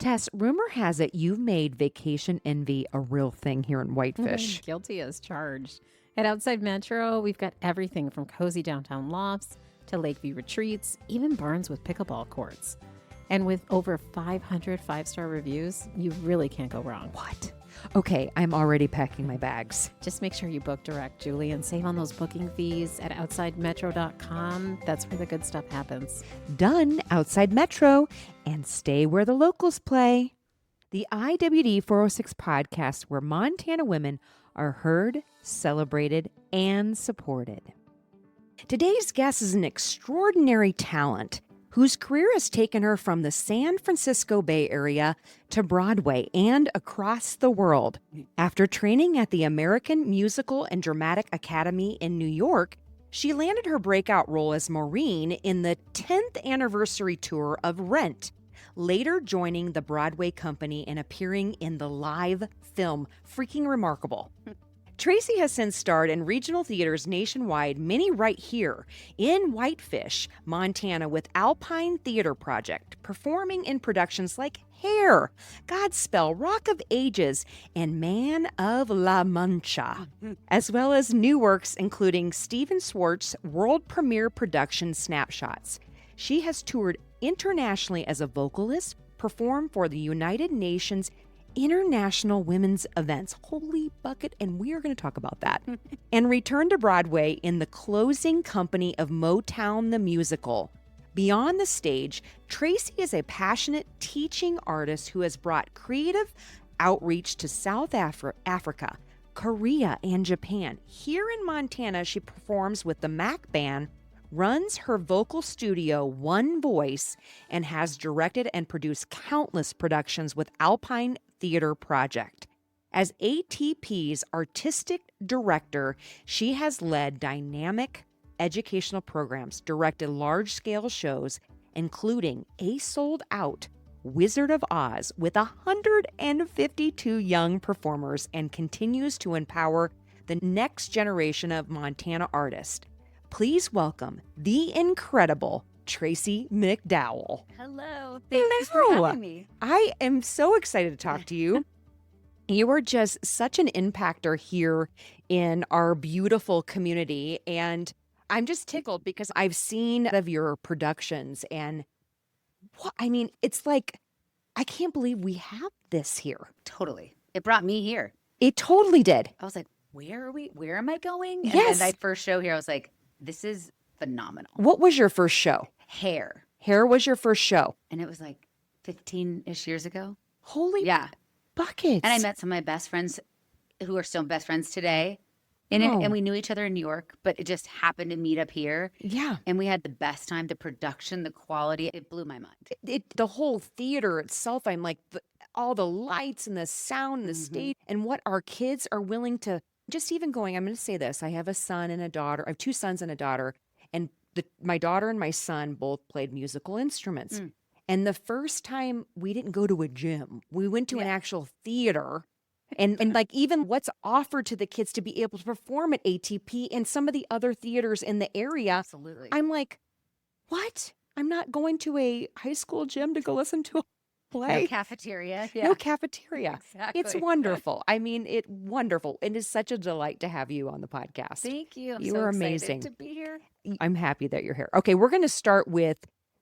Tess, rumor has it you've made vacation envy a real thing here in Whitefish. Guilty as charged. At Outside Metro, we've got everything from cozy downtown lofts to Lakeview retreats, even barns with pickleball courts. And with over 500 five-star reviews, you really can't go wrong. What? Okay, I'm already packing my bags. Just make sure you book direct, Julie, and save on those booking fees at OutsideMetro.com. That's where the good stuff happens. Done. Outside Metro. And stay where the locals play. The IWD406 Podcast, where Montana women are heard, celebrated, and supported. Today's guest is an extraordinary talent whose career has taken her from the San Francisco Bay Area to Broadway and across the world. After training at the American Musical and Dramatic Academy in New York, she landed her breakout role as Maureen in the 10th anniversary tour of RENT, later joining the Broadway Company and appearing in the live film. Freaking remarkable. Tracy has since starred in regional theaters nationwide, many right here in Whitefish, Montana, with Alpine Theater Project, performing in productions like Hair, Godspell, Rock of Ages, and Man of La Mancha, as well as new works including Stephen Schwartz' world premiere production SNAPSHOTS. She has toured internationally as a vocalist, performed for the United Nations International Women's Events. Holy bucket, and we are going to talk about that. And returned to Broadway in the closing company of MOTOWN the Musical. Beyond the stage, Tracy is a passionate teaching artist who has brought creative outreach to South Africa, Korea, and Japan. Here in Montana, she performs with the Mac Band, runs her vocal studio, One Voice, and has directed and produced countless productions with Alpine Theater Project. As ATP's artistic director, she has led dynamic educational programs, directed large-scale shows, including a sold-out Wizard of Oz with 152 young performers, and continues to empower the next generation of Montana artists. Please welcome the incredible Tracy McDowell. Hello. Thanks for having me. I am so excited to talk to you. You are just such an impactor here in our beautiful community. And I'm just tickled because I've seen of your productions, and it's like, I can't believe we have this here. Totally. It brought me here. It totally did. I was like, where are we? Where am I going? And Yes. then my first show here, I was like, this is phenomenal. What was your first show? Hair. Hair was your first show. And it was like 15-ish years ago. Holy Yeah. buckets. And I met some of my best friends who are still best friends today. And, Oh. and we knew each other in New York, but it just happened to meet up here. Yeah. And we had the best time. The production, the quality, it blew my mind. The whole theater itself, I'm like, all the lights and the sound and the stage, and what our kids are willing to just even going. I'm going to say this. I have a son and a daughter. I have two sons and a daughter, and my daughter and my son both played musical instruments. And the first time we didn't go to a gym, we went to an actual theater. And like even what's offered to the kids to be able to perform at ATP and some of the other theaters in the area. Absolutely. I'm like, what? I'm not going to a high school gym to go listen to a play. No cafeteria. Yeah. No cafeteria. Exactly. It's wonderful. I mean, wonderful. It is such a delight to have you on the podcast. Thank you. I'm You so are excited amazing. to be here. I'm happy that you're here. Okay, we're going to start with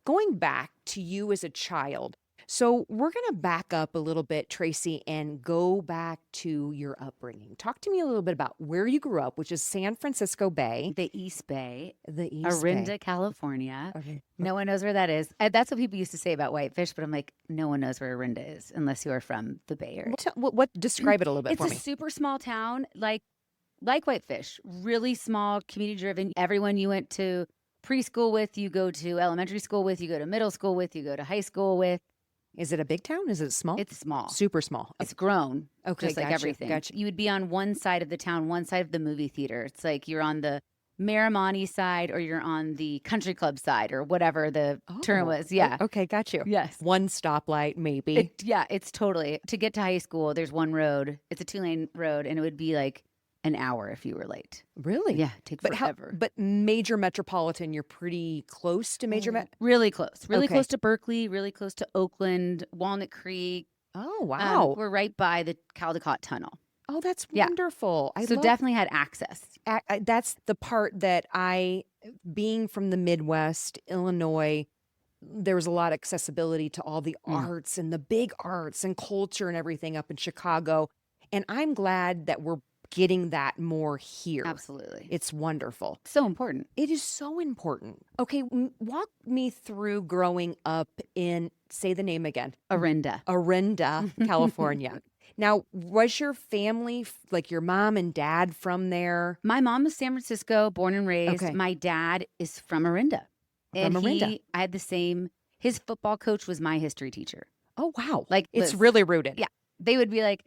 going back to you as a child. So we're going to back up a little bit, Tracy, and go back to your upbringing. Talk to me a little bit about where you grew up, which is San Francisco Bay. The East Bay. The East Orinda, Bay. California. Okay. No one knows where that is. That's what people used to say about Whitefish, but I'm like, no one knows where Orinda is unless you are from the Bay Area. What describe it a little bit It's for a me. super small town, like Whitefish. Really small, community driven. Everyone you went to preschool with, you go to elementary school with, you go to middle school with, you go to high school with. Is it a big town? Is it small? It's small. Super small. It's grown. Okay, Just like gotcha, everything. gotcha. You would be on one side of the town, one side of the movie theater. It's like you're on the Marimani side or you're on the country club side or whatever the term was. Yeah. Okay, got you. Yes. One stoplight, maybe. Yeah, it's totally. To get to high school, there's one road. It's a 2-lane road, and it would be like an hour if you were late. Really? Yeah, it takes forever. But major metropolitan, you're pretty close to major. Really close. Really Okay. close to Berkeley, really close to Oakland, Walnut Creek. Oh, wow. We're right by the Caldecott Tunnel. Oh, that's Yeah. wonderful. So definitely had access. That's the part that being from the Midwest, Illinois, there was a lot of accessibility to all the arts and the big arts and culture and everything up in Chicago. And I'm glad that we're getting that more here. Absolutely. It's wonderful. So important. It is so important. Okay, walk me through growing up in, say the name again. Orinda, California. Now, was your family, like your mom and dad, from there? My mom is San Francisco, born and raised. Okay. My dad is from Orinda. From Orinda. I had the same, his football coach was my history teacher. Oh, wow. Like, It's really rooted. Yeah. They would be like,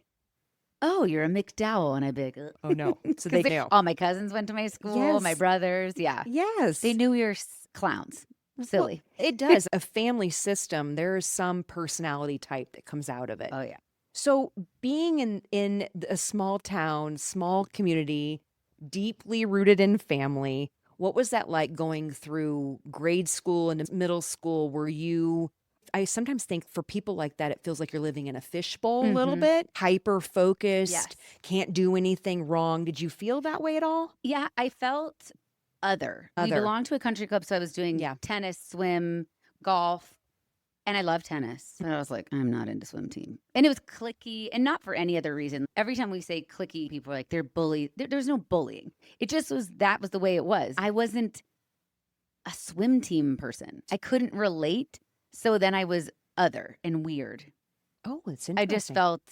oh, you're a McDowell. And I'd be like, oh, no. So they knew. All my cousins went to my school, Yes. my brothers. Yeah. Yes. They knew we were clowns. Silly. Well, it does. A family system, there is some personality type that comes out of it. Oh, yeah. So being in a small town, small community, deeply rooted in family, what was that like going through grade school and middle school? I sometimes think for people like that, it feels like you're living in a fishbowl a little bit, hyper focused, Yes. can't do anything wrong. Did you feel that way at all? Yeah, I felt other. We belonged to a country club, so I was doing tennis, swim, golf, and I love tennis. But I was like, I'm not into swim team. And it was cliquey, and not for any other reason. Every time we say cliquey, people are like, they're bullied. There's no bullying. It just was, that was the way it was. I wasn't a swim team person. I couldn't relate. So then I was other and weird. Oh, it's interesting. I just felt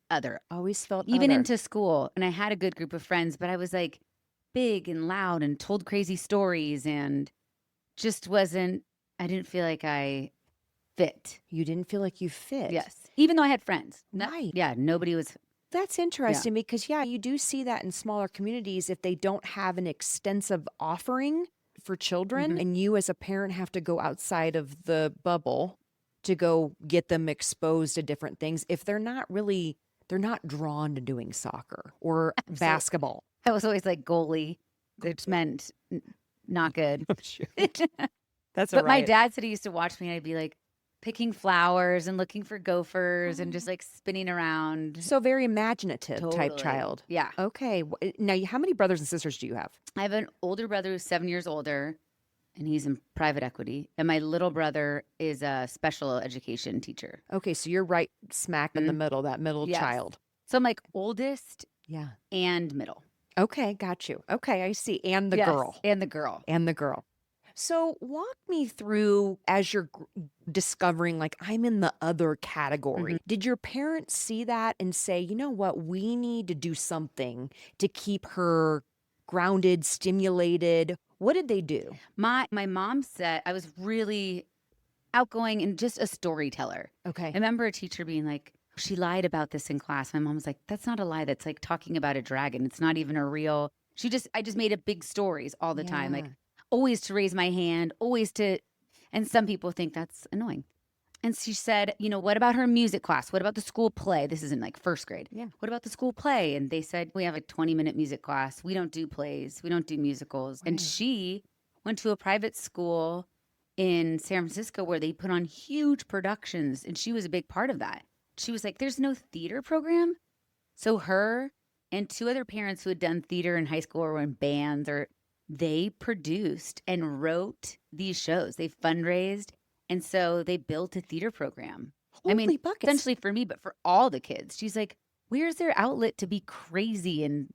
other. Always felt Even other. into school. And I had a good group of friends, but I was like big and loud and told crazy stories and just wasn't, I didn't feel like I fit. You didn't feel like you fit. Yes. Even though I had friends. Right. Yeah. Nobody was. That's interesting because, you do see that in smaller communities if they don't have an extensive offering for children and you as a parent have to go outside of the bubble to go get them exposed to different things. If they're not drawn to doing soccer or basketball. I was always like goalie, which meant not good. Oh, shoot. That's But my dad said he used to watch me and I'd be like picking flowers and looking for gophers and just like spinning around. So very imaginative type Totally. child. Yeah. Okay. Now, how many brothers and sisters do you have? I have an older brother who's 7 years older and he's in private equity. And my little brother is a special education teacher. Okay. So you're right smack in the middle, that middle Yes. child. So I'm like oldest Yeah. and middle. Okay. Got you. Okay. I see. And the Yes, girl. And the girl. And the girl. So walk me through as you're discovering, like, I'm in the other category. Did your parents see that and say, you know what, we need to do something to keep her grounded, stimulated? What did they do? My mom said I was really outgoing and just a storyteller. Okay. I remember a teacher being like, she lied about this in class. My mom was like, that's not a lie. That's like talking about a dragon. It's not even a real. I just made up big stories all the time. Like, always to raise my hand, and some people think that's annoying. And she said, what about her music class? What about the school play? This is in like first grade. Yeah. What about the school play? And they said, we have a 20-minute music class. We don't do plays. We don't do musicals. Right. And she went to a private school in San Francisco where they put on huge productions. And she was a big part of that. She was like, there's no theater program. So her and two other parents who had done theater in high school or were in bands they produced and wrote these shows. They fundraised. And so they built a theater program. Holy buckets. Essentially for me, but for all the kids. She's like, where's their outlet to be crazy and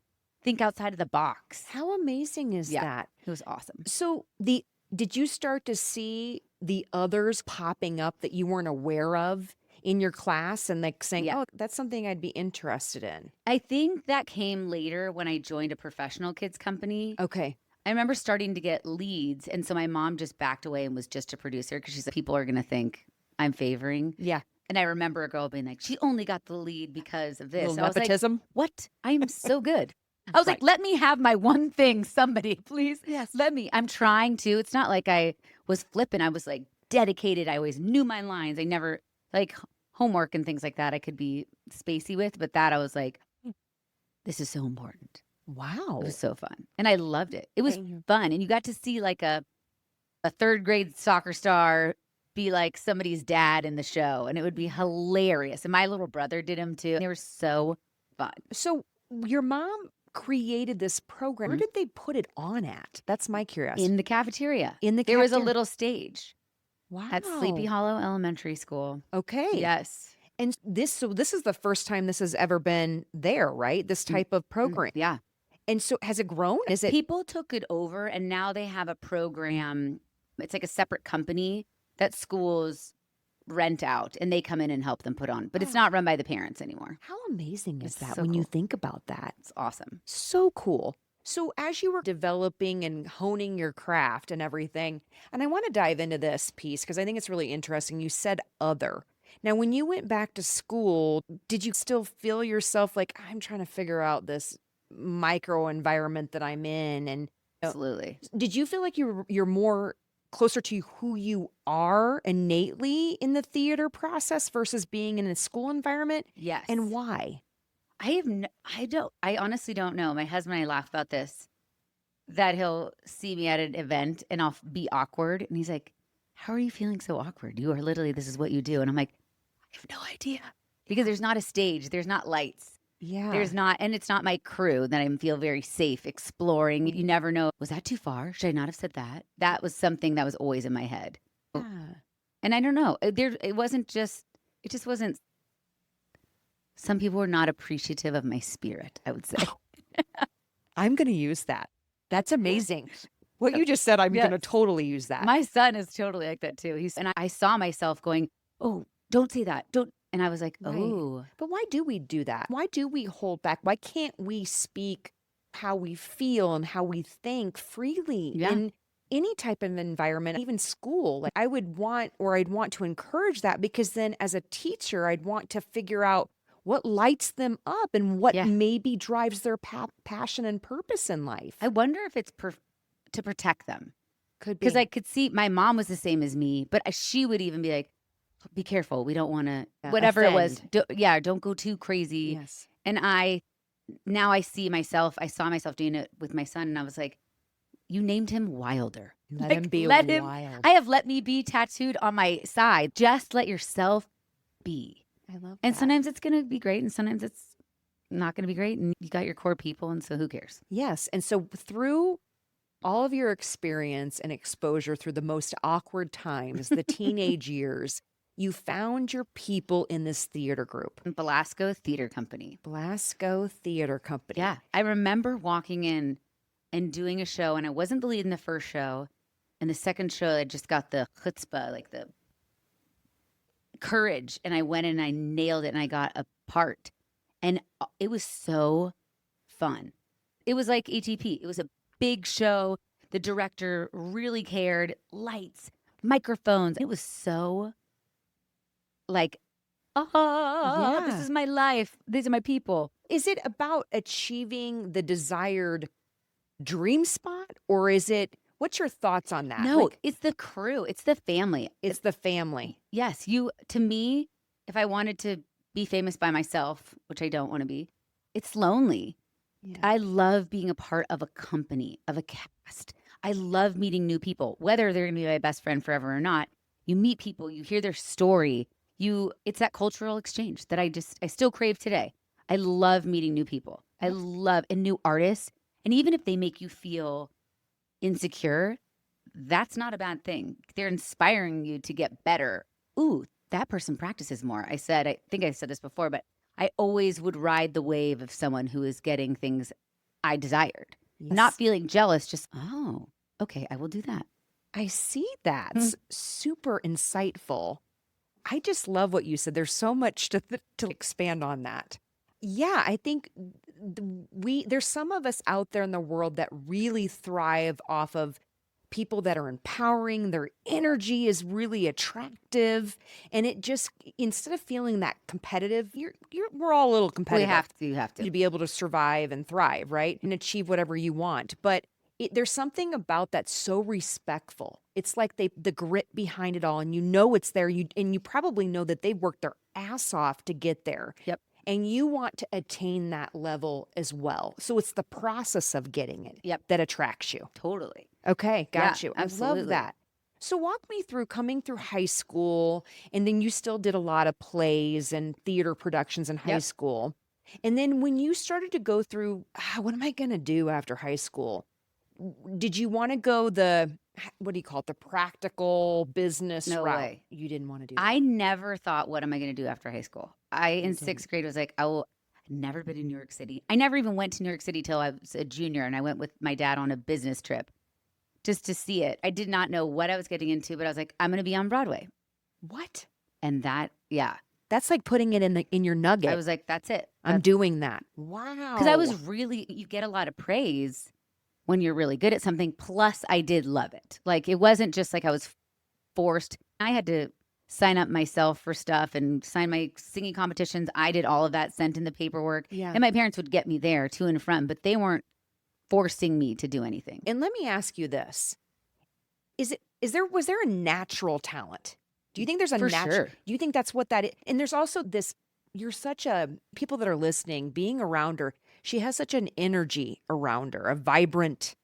think outside of the box? How amazing is that? It was awesome. So did you start to see the others popping up that you weren't aware of in your class and like saying, oh, that's something I'd be interested in? I think that came later when I joined a professional kids company. Okay. I remember starting to get leads. And so my mom just backed away and was just a producer because she's like, people are going to think I'm favoring. Yeah. And I remember a girl being like, she only got the lead because of this. Little nepotism. I was like, what? I'm so good. I was like, let me have my one thing, somebody, please. Yes. Let me. I'm trying to. It's not like I was flippant. I was like dedicated. I always knew my lines. I never, like homework and things like that, I could be spacey with. But that I was like, this is so important. Wow. It was so fun. And I loved it. It was fun. And you got to see like a third grade soccer star be like somebody's dad in the show. And it would be hilarious. And my little brother did them too. They were so fun. So your mom created this program. Where did they put it on at? That's my curiosity. In the cafeteria. There was a little stage. Wow. At Sleepy Hollow Elementary School. Okay. Yes. And this is the first time this has ever been there, right? This type of program. Yeah. And so has it grown? People took it over and now they have a program. It's like a separate company that schools rent out and they come in and help them put on. But it's not run by the parents anymore. How amazing is that so when cool. you think about that? It's awesome. So cool. So as you were developing and honing your craft and everything, and I want to dive into this piece because I think it's really interesting. You said other. Now, when you went back to school, did you still feel yourself like, I'm trying to figure out this micro environment that I'm in? And absolutely. Did you feel like you're more closer to who you are innately in the theater process versus being in a school environment? Yes. And why? I honestly don't know. My husband and I laugh about this, that he'll see me at an event and I'll be awkward. And he's like, how are you feeling so awkward? You are literally, this is what you do. And I'm like, I have no idea. Because there's not a stage. There's not lights. Yeah. There's not, and it's not my crew that I feel very safe exploring. You never know. Was that too far? Should I not have said that? That was something that was always in my head. Yeah. And I don't know. It just wasn't. Some people were not appreciative of my spirit, I would say. I'm going to use that. That's amazing. What you just said, I'm going to totally use that. My son is totally like that too. And I saw myself going, oh, don't say that. Don't. And I was like, oh. Right. But why do we do that? Why do we hold back? Why can't we speak how we feel and how we think freely in any type of environment, even school? Like I'd want to encourage that because then as a teacher, I'd want to figure out what lights them up and what maybe drives their passion and purpose in life. I wonder if it's to protect them. Could be. Because I could see my mom was the same as me, but she would even be like, be careful. We don't want to, whatever offend. It was. Don't go too crazy. Yes. And I saw myself doing it with my son and I was like, you named him Wilder. Let him be wild. I have let me be tattooed on my side. Just let yourself be. I love that. And sometimes it's going to be great and sometimes it's not going to be great. And you got your core people. And so who cares? Yes. And so through all of your experience and exposure through the most awkward times, the teenage years, you found your people in this theater group. Belasco Theater Company. Belasco Theater Company. Yeah. I remember walking in and doing a show, and I wasn't the lead in the first show. And the second show, I just got the chutzpah, like the courage. And I went in and I nailed it, and I got a part. And it was so fun. It was like ATP. It was a big show. The director really cared. Lights, microphones. It was so like, this is my life. These are my people. Is it about achieving the desired dream spot, or is it, what's your thoughts on that? No, it's the crew. It's the family. It's the family. Yes. To me, if I wanted to be famous by myself, which I don't want to be, it's lonely. Yeah. I love being a part of a company, of a cast. I love meeting new people, whether they're going to be my best friend forever or not. You meet people, you hear their story. It's that cultural exchange that I still crave today. I love meeting new people. I love and new artists. And even if they make you feel insecure, that's not a bad thing. They're inspiring you to get better. Ooh, that person practices more. I think I said this before, but I always would ride the wave of someone who is getting things I desired. Yes. Not feeling jealous, just, oh, okay, I will do that. I see that. Super insightful. I just love what you said. There's so much to expand on that. Yeah, I think there's some of us out there in the world that really thrive off of people that are empowering. Their energy is really attractive, and it just, instead of feeling that competitive, we're all a little competitive. You have to be able to survive and thrive, right, and achieve whatever you want. But there's something about that so respectful. It's like the grit behind it all, and it's there. And you probably know that they worked their ass off to get there. Yep. and you want to attain that level as well. So it's the process of getting it that attracts you. Totally. Okay, got you. Absolutely. I love that. So walk me through coming through high school, and then you still did a lot of plays and theater productions in high school. And then when you started to go through, what am I going to do after high school? Did you want to go what do you call it? The practical business route? No way. You didn't want to do that. I never thought, what am I going to do after high school? In sixth grade, was like, I'd never been in New York City. I never even went to New York City till I was a junior, and I went with my dad on a business trip just to see it. I did not know what I was getting into, but I was like, I'm going to be on Broadway. What? And that's like putting it in your nugget. I was like, that's it. I'm doing that. Wow. Because I was you get a lot of praise when you're really good at something. Plus, I did love it. Like, it wasn't just like I was forced. I had to sign up myself for stuff and sign my singing competitions. I did all of that, sent in the paperwork. Yeah. And my parents would get me there to and from, but they weren't forcing me to do anything. And let me ask you this. Was there a natural talent? Do you think there's a natural? Sure. Do you think that's what that is? And there's also this, people that are listening, being around her, she has such an energy around her, a vibrant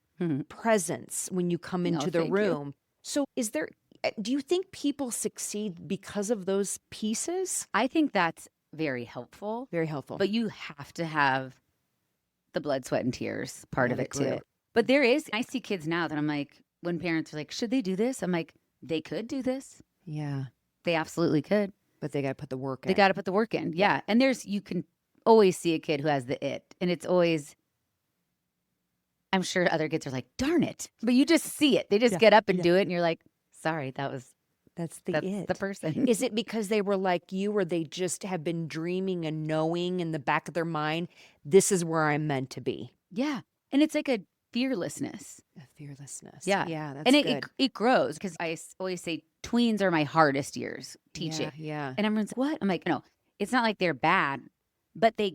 presence when you come into the room. So do you think people succeed because of those pieces? I think that's very helpful. Very helpful. But you have to have the blood, sweat, and tears part of it too. Grit. But I see kids now that I'm like, when parents are like, should they do this? I'm like, they could do this. Yeah. They absolutely could. But they got to put the work in. They got to put the work in. Yeah. And you can always see a kid who has the it. And it's always, I'm sure other kids are like, darn it. But you just see it. They just get up and do it. And you're like, sorry, that's the person. Is it because they were like you, or they just have been dreaming and knowing in the back of their mind, this is where I'm meant to be? Yeah. And it's like a fearlessness. Yeah. Yeah. That's and good. it grows, because I always say tweens are my hardest years teaching. Yeah. And everyone's like, what? I'm like, no, it's not like they're bad, but they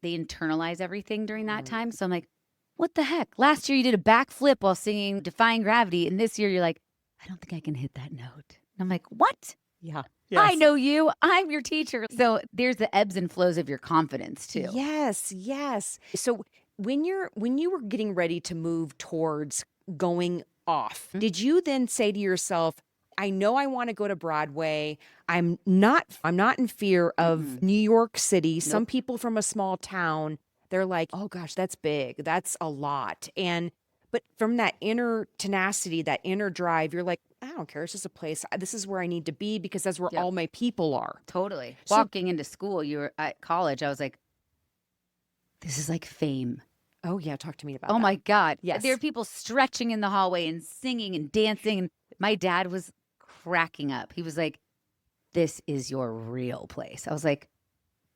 internalize everything during that time. So I'm like, what the heck? Last year you did a backflip while singing Defying Gravity. And this year you're like, I don't think I can hit that note. And I'm like, what? Yeah. Yes. I know you. I'm your teacher. So there's the ebbs and flows of your confidence too. Yes. So when you were getting ready to move towards going off, did you then say to yourself, I know I want to go to Broadway. I'm not in fear of New York City. Nope. Some people from a small town, they're like, oh gosh, that's big. That's a lot. But from that inner tenacity, that inner drive, you're like, I don't care. It's just a place. This is where I need to be, because that's where all my people are. Totally. So, walking into school, you were at college, I was like, this is like fame. Oh yeah, talk to me about that. Oh my God. Yes. There are people stretching in the hallway and singing and dancing. And my dad was cracking up. He was like, this is your real place. I was like,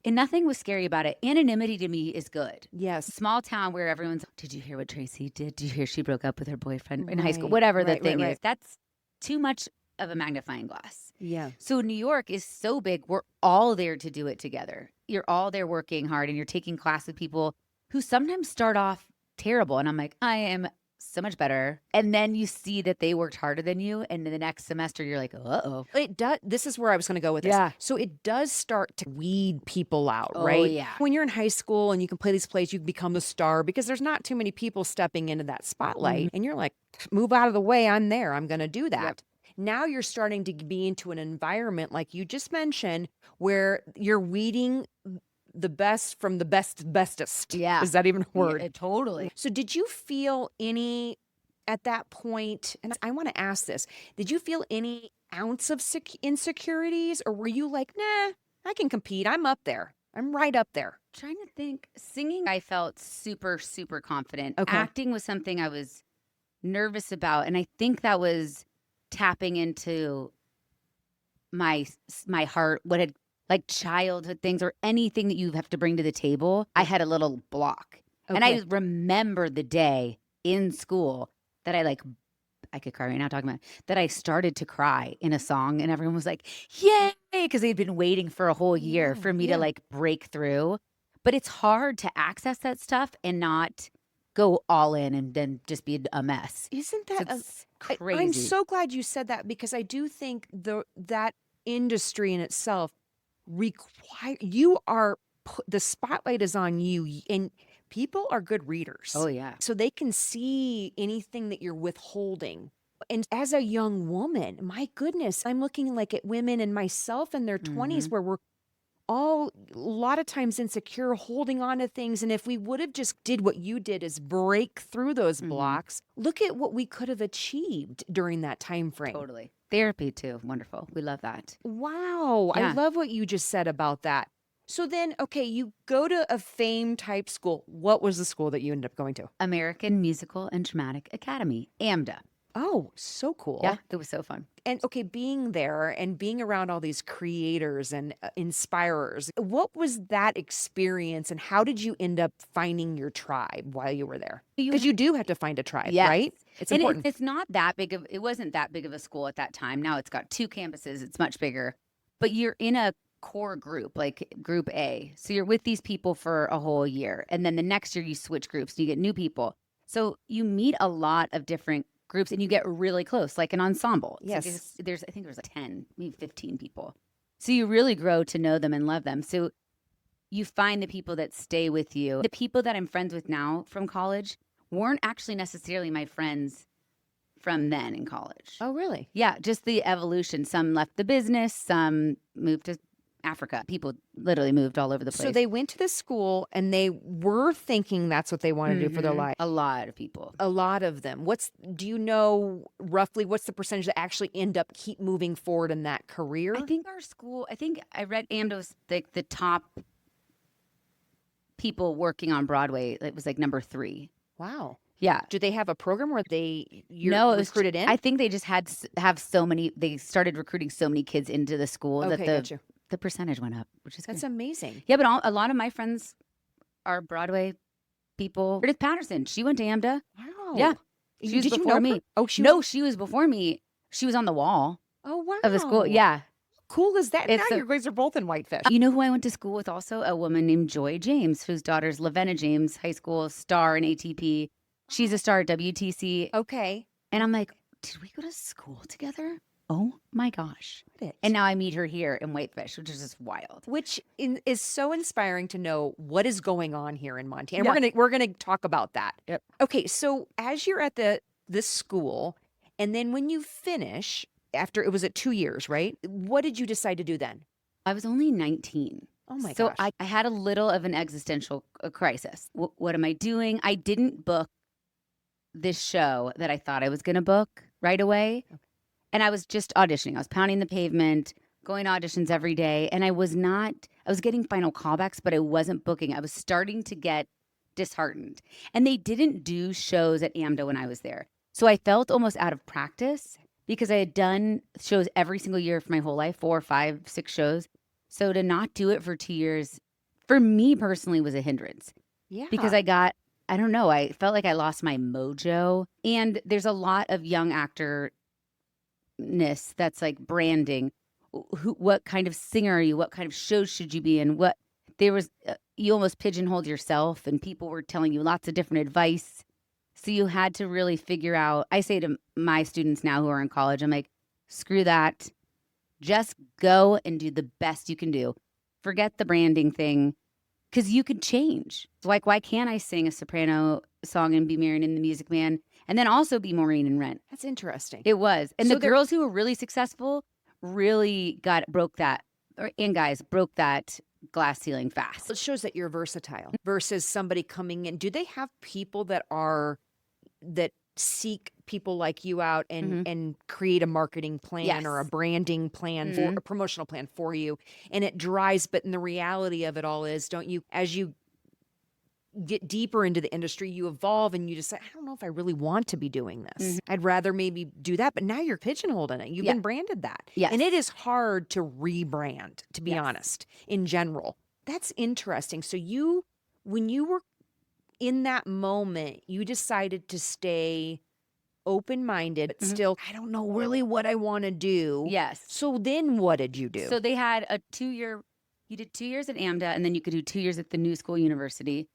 and nothing was scary about it. Anonymity to me is good. Yes. Small town where everyone's, did you hear what Tracy did? Did you hear she broke up with her boyfriend in high school? Whatever the thing is. That's too much of a magnifying glass. Yeah. So New York is so big. We're all there to do it together. You're all there working hard, and you're taking class with people who sometimes start off terrible. And I'm like, I am so much better. And then you see that they worked harder than you. And the next semester, you're like, uh-oh. It does. This is where I was going to go with this. Yeah. So it does start to weed people out, Oh, right? yeah. When you're in high school and you can play these plays, you become the star, because there's not too many people stepping into that spotlight. And you're like, move out of the way. I'm there. I'm going to do that. Yep. Now you're starting to be into an environment, like you just mentioned, where you're weeding the best from the bestest. Yeah. Is that even a word? Yeah, totally. So did you feel any, at that point, and I want to ask this, did you feel any ounce of insecurities, or were you like, nah, I can compete. I'm up there. I'm right up there. Trying to think. Singing, I felt super, super confident. Okay. Acting was something I was nervous about. And I think that was tapping into my heart, what had, like, childhood things or anything that you have to bring to the table. I had a little block. Okay. And I remember the day in school that I could cry right now talking about it, that I started to cry in a song, and everyone was like, yay, because they'd been waiting for a whole year for me to like break through. But it's hard to access that stuff and not go all in and then just be a mess. Isn't that crazy? I'm so glad you said that, because I do think that industry in itself you are the spotlight is on you, and people are good readers. Oh, yeah. So they can see anything that you're withholding. And as a young woman, my goodness, I'm looking like at women and myself in their 20s where we're all a lot of times insecure, holding on to things. And if we would have just did what you did, is break through those blocks, look at what we could have achieved during that time frame. Totally. Therapy too. Wonderful. We love that. Wow. Yeah. I love what you just said about that. So then, okay, you go to a fame type school. What was the school that you ended up going to? American Musical and Dramatic Academy, AMDA. Oh, so cool. Yeah, it was so fun. And okay, being there and being around all these creators and inspirers, what was that experience and how did you end up finding your tribe while you were there? Because you do have to find a tribe, right? It's important. It's not that big of, it wasn't that big of a school at that time. Now it's got 2 campuses. It's much bigger. But you're in a core group, like group A. So you're with these people for a whole year. And then the next year you switch groups and you get new people. So you meet a lot of different groups and you get really close, like an ensemble. Yes. So I think there's like 10, maybe 15 people. So you really grow to know them and love them. So you find the people that stay with you. The people that I'm friends with now from college weren't actually necessarily my friends from then in college. Oh, really? Yeah, just the evolution. Some left the business, some moved to Africa. People literally moved all over the place. So they went to this school and they were thinking that's what they want to do for their life. A lot of people. A lot of them. Do you know roughly what's the percentage that actually end up keep moving forward in that career? I think our school, I read AMDA was like the top people working on Broadway. It was like number 3. Wow. Yeah. Do they have a program where you're No, it was recruited in? I think they just have so many, they started recruiting so many kids into the school that the percentage went up, which is That's good. amazing. Yeah, but a lot of my friends are Broadway people. Meredith Patterson, she went to AMDA. Wow. Yeah. She was before me. Oh, she was before me. She was on the wall wow. of the school. Yeah. Cool is that? Now you guys are both in Whitefish. You know who I went to school with also? A woman named Joy James, whose daughter's Lavenna James, high school star in ATP. She's a star at WTC. Okay. And I'm like, did we go to school together? Oh my gosh. And now I meet her here in Whitefish, which is just wild. Which is so inspiring to know what is going on here in Montana. And we're gonna talk about that. Yep. Okay, so as you're at this school, and then when you finish, after it was at 2 years, right? What did you decide to do then? I was only 19. Oh my so gosh. I had a little of an existential crisis. What am I doing? I didn't book this show that I thought I was going to book right away. Okay. And I was just auditioning. I was pounding the pavement, going to auditions every day. And I was getting final callbacks, but I wasn't booking. I was starting to get disheartened. And they didn't do shows at AMDA when I was there. So I felt almost out of practice because I had done shows every single year for my whole life, 4, 5, 6 shows. So to not do it for 2 years, for me personally, was a hindrance. Yeah. Because I don't know, I felt like I lost my mojo. And there's a lot of young actorness that's like branding. What kind of singer are you? What kind of shows should you be in? You almost pigeonholed yourself and people were telling you lots of different advice. So you had to really figure out, I say to my students now who are in college, I'm like, screw that. Just go and do the best you can do. Forget the branding thing, because you could change. Like, why can't I sing a soprano song and be Maureen in The Music Man and then also be Maureen in Rent? That's interesting. It was. And so the girls who were really successful really broke that glass ceiling fast. It shows that you're versatile versus somebody coming in. Do they have people that seek people like you out and create a marketing plan or a branding plan for a promotional plan for you, and it dries? But in the reality of it all is, don't you, as you get deeper into the industry, you evolve and you decide, I don't know if I really want to be doing this. I'd rather maybe do that. But now you're pigeonholed in it. You've been branded that. Yes. And it is hard to rebrand, to be honest, in general. That's interesting. So when you were in that moment, you decided to stay open-minded, but still, I don't know really what I want to do. Yes. So then what did you do? So they had a 2-year, you did 2 years at AMDA, and then you could do 2 years at the New School University.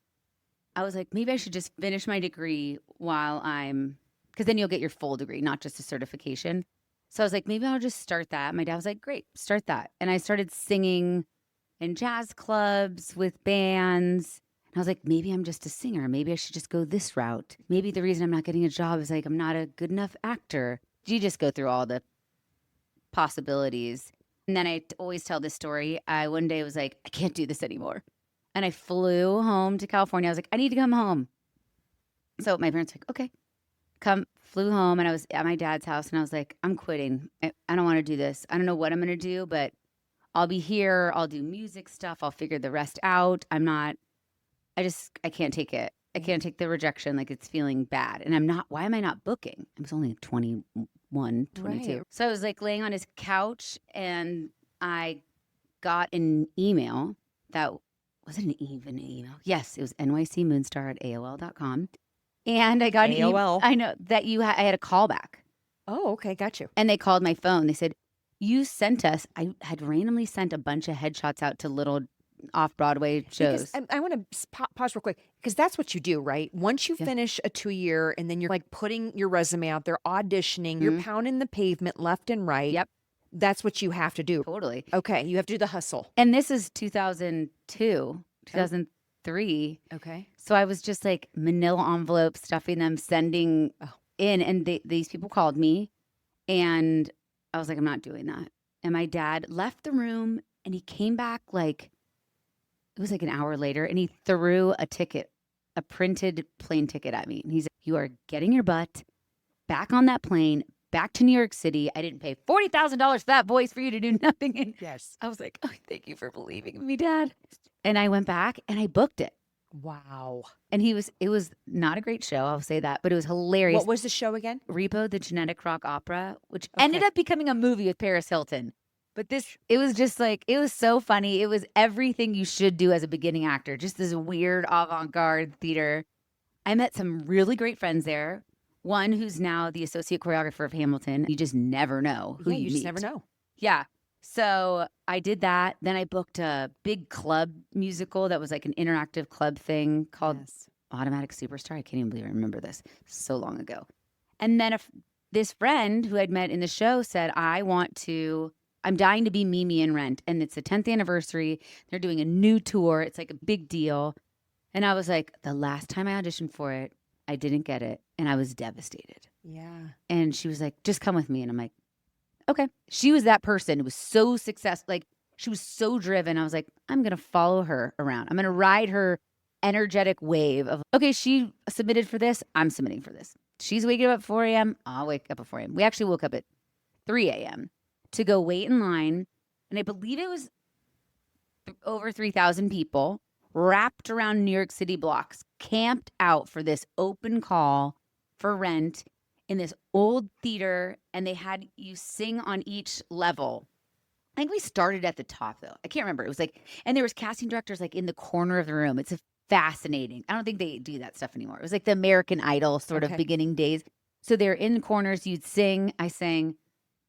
I was like, maybe I should just finish my degree because then you'll get your full degree, not just a certification. So I was like, maybe I'll just start that. My dad was like, great, start that. And I started singing in jazz clubs with bands. And I was like, maybe I'm just a singer. Maybe I should just go this route. Maybe the reason I'm not getting a job is like I'm not a good enough actor. You just go through all the possibilities. And then I always tell this story. I one day was like, I can't do this anymore. And I flew home to California. I was like, I need to come home. So my parents were like, okay. Flew home, and I was at my dad's house, and I was like, I'm quitting. I don't want to do this. I don't know what I'm going to do, but I'll be here. I'll do music stuff. I'll figure the rest out. I can't take it. I can't take the rejection. Like, it's feeling bad. And why am I not booking? I was only 21, 22. Right. So I was like laying on his couch, and I got an email that, was it an email? Yes, it was nycmoonstar@aol.com. And I got an email. I know that I had a callback. Oh, okay. Got you. And they called my phone. They said, you sent us, I had randomly sent a bunch of headshots out to little off-Broadway shows. Because I want to pause real quick, because that's what you do, right? Once you finish a 2-year and then you're like putting your resume out there, auditioning, you're pounding the pavement left and right. Yep. That's what you have to do. Totally. Okay. You have to do the hustle. And this is 2002, 2003. Okay. So I was just like manila envelopes, stuffing them, sending in. And these people called me, and I was like, I'm not doing that. And my dad left the room, and he came back like, it was like an hour later, and he threw a printed plane ticket at me. And he's like, you are getting your butt back on that plane, back to New York City. I didn't pay $40,000 for that voice for you to do nothing. And yes. I was like, oh, thank you for believing in me, Dad. And I went back and I booked it. Wow. And it was not a great show, I'll say that, but it was hilarious. What was the show again? Repo, the Genetic Rock Opera, which ended up becoming a movie with Paris Hilton. But it was just like, it was so funny. It was everything you should do as a beginning actor, just this weird avant-garde theater. I met some really great friends there. One who's now the associate choreographer of Hamilton. You just never know who you just never know. Yeah. So I did that. Then I booked a big club musical that was like an interactive club thing called Automatic Superstar. I can't even believe I remember this. So long ago. And then this friend who I'd met in the show said, I'm dying to be Mimi in Rent. And it's the 10th anniversary. They're doing a new tour. It's like a big deal. And I was like, the last time I auditioned for it, I didn't get it. And I was devastated. Yeah. And she was like, just come with me. And I'm like, okay. She was that person who was so successful. Like, she was so driven. I was like, I'm going to follow her around. I'm going to ride her energetic wave of, okay, she submitted for this. I'm submitting for this. She's waking up at 4 a.m. I'll wake up at 4 a.m. We actually woke up at 3 a.m. to go wait in line. And I believe it was over 3,000 people wrapped around New York City blocks, camped out for this open call for Rent in this old theater, and they had you sing on each level. I think we started at the top, though. I can't remember. It was like, and there was casting directors like in the corner of the room. It's fascinating. I don't think they do that stuff anymore. It was like the American Idol sort of beginning days. So they're in corners. You'd sing. I sang,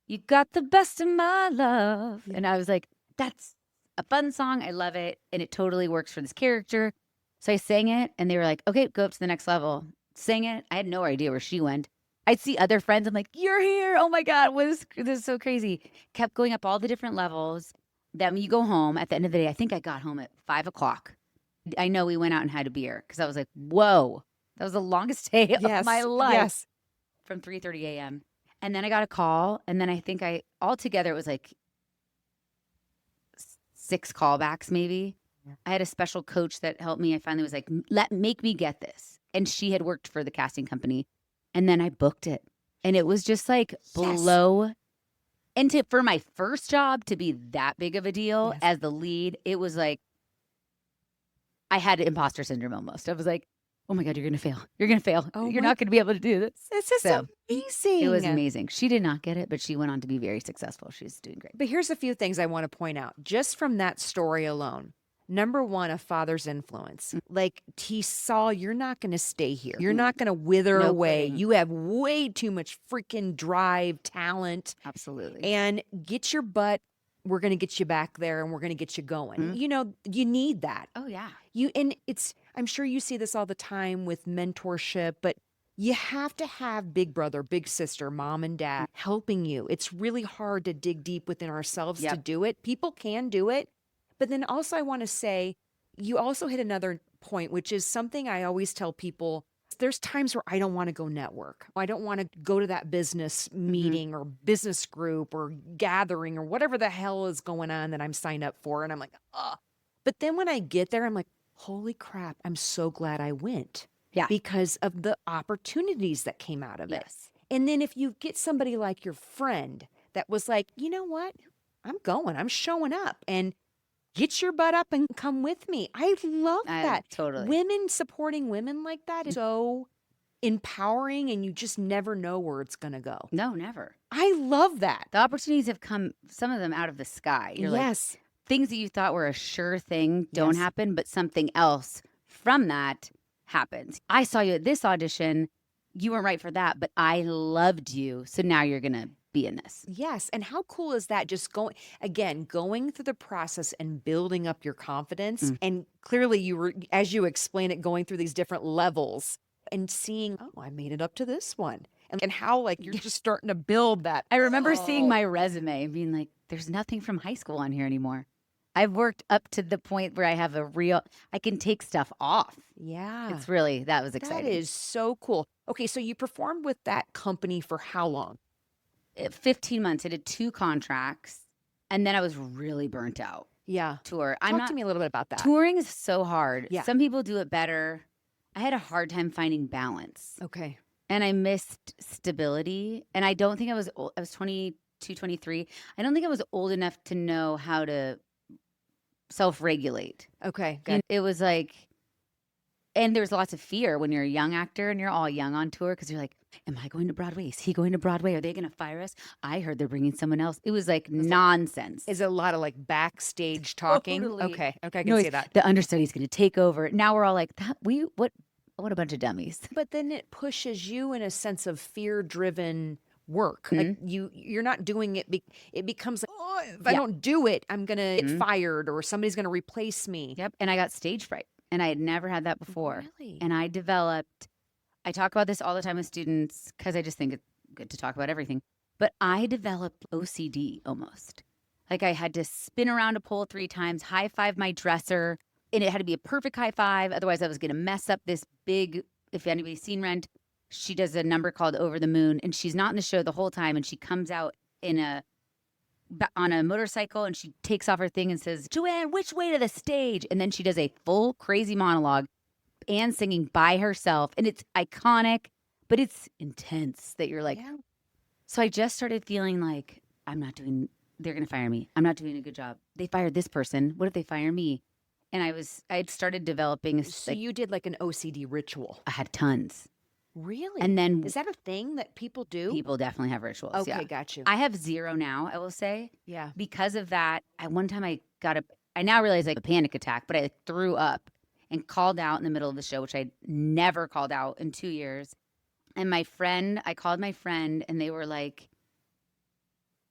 "You Got the Best of My Love," and I was like, that's a fun song. I love it, and it totally works for this character. So I sang it, and they were like, okay, go up to the next level. Sang it. I had no idea where she went. I'd see other friends. I'm like, you're here. Oh, my God. This is so crazy. Kept going up all the different levels. Then you go home. At the end of the day, I think I got home at 5 o'clock. I know we went out and had a beer because I was like, whoa. That was the longest day of my life. Yes. From 3:30 a.m. And then I got a call. And then I think altogether it was like 6 callbacks maybe. Yeah. I had a special coach that helped me. I finally was like, make me get this. And she had worked for the casting company. And then I booked it. And it was just like blow. And for my first job to be that big of a deal as the lead, it was like, I had imposter syndrome almost. I was like, oh my God, you're going to fail. You're going to fail. You're not going to be able to do this. It's just amazing. It was amazing. She did not get it, but she went on to be very successful. She's doing great. But here's a few things I want to point out. Just from that story alone. Number one, a father's influence. Like, he saw, you're not going to stay here. You're not going to wither away. You have way too much freaking drive, talent. Absolutely. And get your butt. We're going to get you back there, and we're going to get you going. You know, you need that. Oh, yeah. I'm sure you see this all the time with mentorship, but you have to have big brother, big sister, mom and dad helping you. It's really hard to dig deep within ourselves to do it. People can do it. But then also I want to say, you also hit another point, which is something I always tell people. There's times where I don't want to go network. I don't want to go to that business meeting or business group or gathering or whatever the hell is going on that I'm signed up for. And I'm like, oh. But then when I get there, I'm like, holy crap, I'm so glad I went. Yeah. Because of the opportunities that came out of it. Yes. And then if you get somebody like your friend that was like, you know what? I'm going, I'm showing up, and get your butt up and come with me. I love that. Totally. Women supporting women like that is so empowering, and you just never know where it's going to go. No, never. I love that. The opportunities have come, some of them out of the sky. You're yes. Like, things that you thought were a sure thing don't happen, but something else from that happens. I saw you at this audition. You weren't right for that, but I loved you. So now you're going to be in this. Yes. And how cool is that? Just going through the process and building up your confidence. And clearly you were, as you explain it, going through these different levels and seeing, oh, I made it up to this one. And how like you're just starting to build that. I remember seeing my resume and being like, there's nothing from high school on here anymore. I've worked up to the point where I have I can take stuff off. Yeah. That was exciting. That is so cool. Okay, so you performed with that company for how long? 15 months. I did 2 contracts, and then I was really burnt out. Yeah. Tour. Talk to me a little bit about that. Touring is so hard. Yeah. Some people do it better. I had a hard time finding balance. Okay. And I missed stability. And I don't think I was 22, 23. I don't think I was old enough to know how to self-regulate. Okay, good. It was like, and there's lots of fear when you're a young actor and you're all young on tour because you're like, am I going to Broadway? Is he going to Broadway? Are they going to fire us? I heard they're bringing someone else. It was like nonsense. Is it a lot of like backstage talking? Totally. Okay, I can see that. The understudy's going to take over. Now we're all like, what a bunch of dummies. But then it pushes you in a sense of fear-driven work. Like you're not doing it. It becomes like, oh, if I don't do it, I'm going to get fired or somebody's going to replace me. Yep. And I got stage fright. And I had never had that before. Really? And I talk about this all the time with students because I just think it's good to talk about everything. But I developed OCD almost. Like I had to spin around a pole 3 times, high five my dresser, and it had to be a perfect high five. Otherwise, I was going to mess up this big, if anybody's seen Rent, she does a number called Over the Moon, and she's not in the show the whole time, and she comes out on a motorcycle, and she takes off her thing and says, Joanne, which way to the stage? And then she does a full crazy monologue and singing by herself. And it's iconic, but it's intense that you're like, So I just started feeling like they're going to fire me. I'm not doing a good job. They fired this person. What if they fire me? And I had started developing. So you did like an OCD ritual. I had tons. Really? And then is that a thing that people do? People definitely have rituals. Okay, got you. I have 0 now, I will say. Yeah. Because of that, one time I now realize like a panic attack, but I threw up and called out in the middle of the show, which I'd never called out in 2 years. And I called my friend and they were like,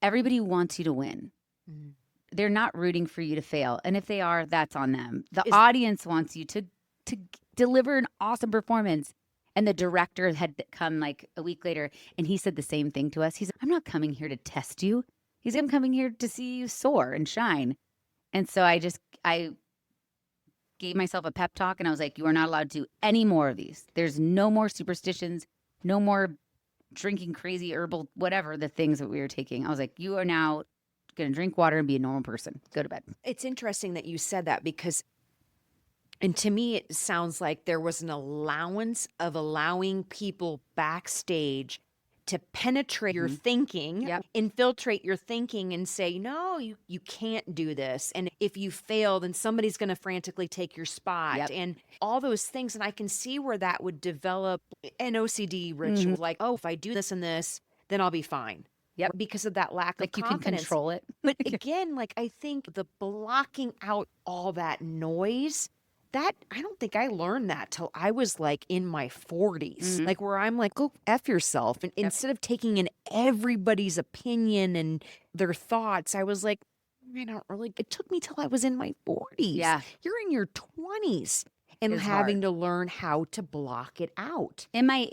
everybody wants you to win. Mm-hmm. They're not rooting for you to fail. And if they are, that's on them. The audience wants you to deliver an awesome performance. And the director had come like a week later, and he said the same thing to us. He said, I'm not coming here to test you. I'm coming here to see you soar and shine. And so I gave myself a pep talk, and I was like, you are not allowed to do any more of these. There's no more superstitions, no more drinking crazy herbal, whatever the things that we were taking. I was like, you are now going to drink water and be a normal person. Go to bed. It's interesting that you said that because... And to me, it sounds like there was an allowance of allowing people backstage to penetrate your thinking, infiltrate your thinking and say, no, you can't do this. And if you fail, then somebody's going to frantically take your spot and all those things. And I can see where that would develop an OCD ritual. Like, oh, if I do this and this, then I'll be fine. Yep. Because of that lack of confidence. You can control it. But again, like I think the blocking out all that noise, that I don't think I learned that till I was like in my 40s, like where I'm like, go F yourself. And instead of taking in everybody's opinion and their thoughts, I was like, it took me till I was in my 40s. Yeah. You're in your 20s and having to learn how to block it out. And my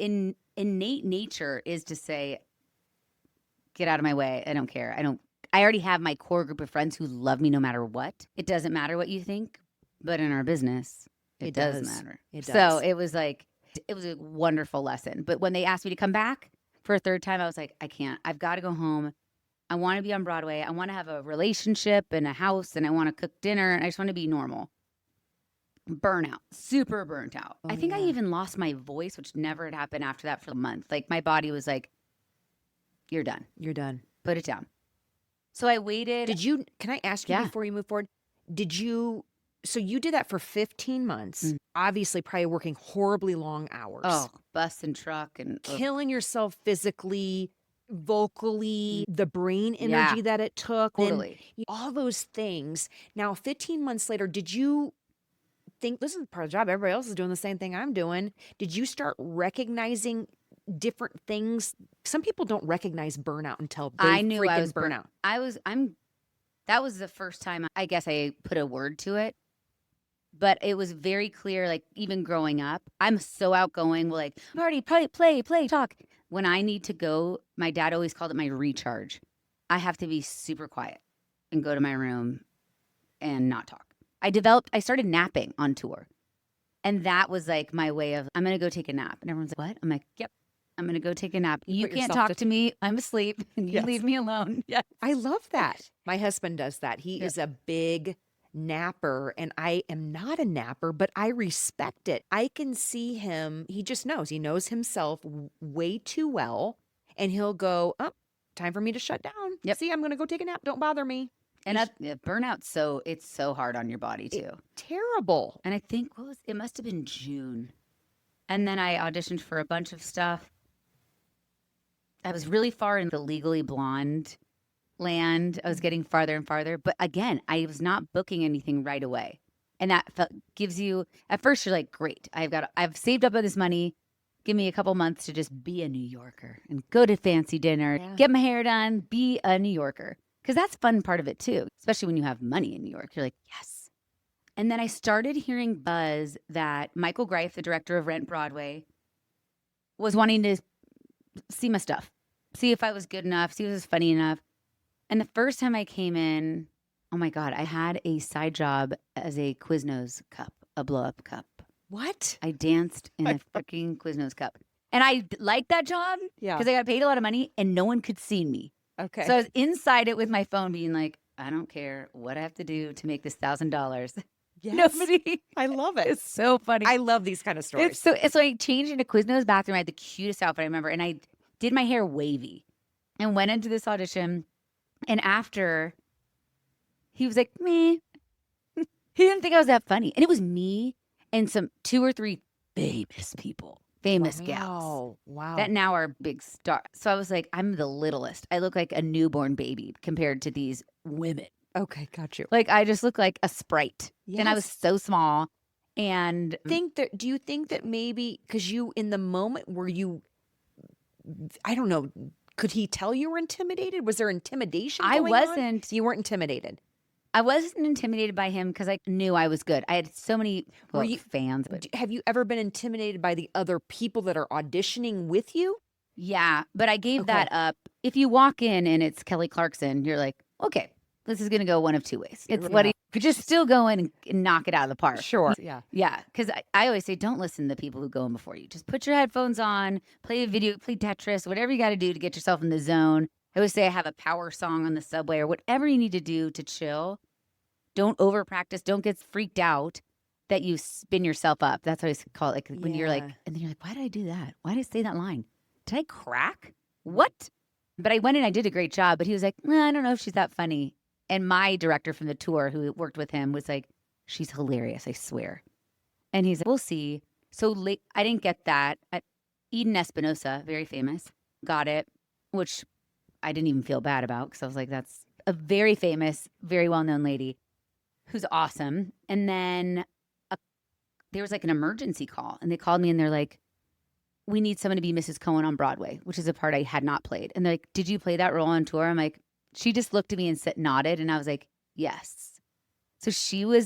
innate nature is to say, get out of my way. I don't care. I already have my core group of friends who love me no matter what. It doesn't matter what you think, but in our business, it does matter. It does. So it was like, it was a wonderful lesson. But when they asked me to come back for a third time, I was like, I can't. I've got to go home. I want to be on Broadway. I want to have a relationship and a house, and I want to cook dinner, and I just want to be normal. Burnout, super burnt out. I think I even lost my voice, which never had happened after that for a month. Like my body was like, you're done. You're done. Put it down. So I waited. Can I ask you before you move forward? So you did that for 15 months, obviously probably working horribly long hours. Oh, bus and truck and killing yourself physically, vocally, the brain energy that it took. Totally. All those things. Now, 15 months later, did you think this is part of the job? Everybody else is doing the same thing I'm doing. Did you start recognizing different things? Some people don't recognize burnout until I knew I was burnout. That was the first time I guess I put a word to it. But it was very clear, like even growing up, I'm so outgoing. We're like, party, play, talk. When I need to go, my dad always called it my recharge. I have to be super quiet and go to my room and not talk. I started napping on tour. And that was like my way of, I'm going to go take a nap. And everyone's like, what? I'm like, yep, I'm going to go take a nap. You can't talk to me. I'm asleep. And you leave me alone. Yeah. I love that. My husband does that. He is a big napper, and I am not a napper, but I respect it. I can see him. He just knows. He knows himself way too well, and he'll go, oh, time for me to shut down. Yep. See, I'm going to go take a nap. Don't bother me. And burnout's it's so hard on your body too. Terrible. And I think it must have been June. And then I auditioned for a bunch of stuff. I was really far in the Legally Blonde land. I was getting farther and farther. But again, I was not booking anything right away. And that gives you, at first you're like, great, I've saved up all this money. Give me a couple months to just be a New Yorker and go to fancy dinner, get my hair done, be a New Yorker. Because that's fun part of it too, especially when you have money in New York. You're like, yes. And then I started hearing buzz that Michael Greif, the director of Rent Broadway, was wanting to see my stuff, see if I was good enough, see if it was funny enough. And the first time I came in, oh my God, I had a side job as a Quiznos cup, a blow-up cup. What? I danced in a freaking Quiznos cup. And I liked that job because I got paid a lot of money and no one could see me. Okay. So I was inside it with my phone being like, I don't care what I have to do to make this $1,000. Yes. Nobody. I love it. It's so funny. I love these kind of stories. So I changed into Quiznos bathroom. I had the cutest outfit I remember. And I did my hair wavy and went into this audition. And after, he was like, me. He didn't think I was that funny. And it was me and some 2 or 3 famous people, famous gals. Wow. That now are big stars. So I was like, I'm the littlest. I look like a newborn baby compared to these women. Okay, got you. Like I just look like a sprite. Yes. And I was so small. And do you think that maybe, because you, in the moment where you, I don't know, could he tell you were intimidated? Was there intimidation going on? I wasn't. You weren't intimidated? I wasn't intimidated by him because I knew I was good. I had so many fans. But have you ever been intimidated by the other people that are auditioning with you? Yeah, but I gave that up. If you walk in and it's Kelly Clarkson, you're like, okay, this is going to go one of 2 ways. It's what you could just still go in and knock it out of the park. Sure. Yeah. Yeah, because I always say, don't listen to the people who go in before you. Just put your headphones on, play a video, play Tetris, whatever you got to do to get yourself in the zone. I always say I have a power song on the subway or whatever you need to do to chill. Don't over practice. Don't get freaked out that you spin yourself up. That's what I call it. Like when you're like, and then you're like, why did I do that? Why did I say that line? Did I crack? What? But I went in, I did a great job. But he was like, I don't know if she's that funny. And my director from the tour who worked with him was like, she's hilarious, I swear. And he's like, we'll see. So late, I didn't get that. Eden Espinosa, very famous, got it, which I didn't even feel bad about because I was like, that's a very famous, very well-known lady who's awesome. And then there was like an emergency call. And they called me and they're like, we need someone to be Mrs. Cohen on Broadway, which is a part I had not played. And they're like, did you play that role on tour? I'm like, she just looked at me and nodded. And I was like, yes. So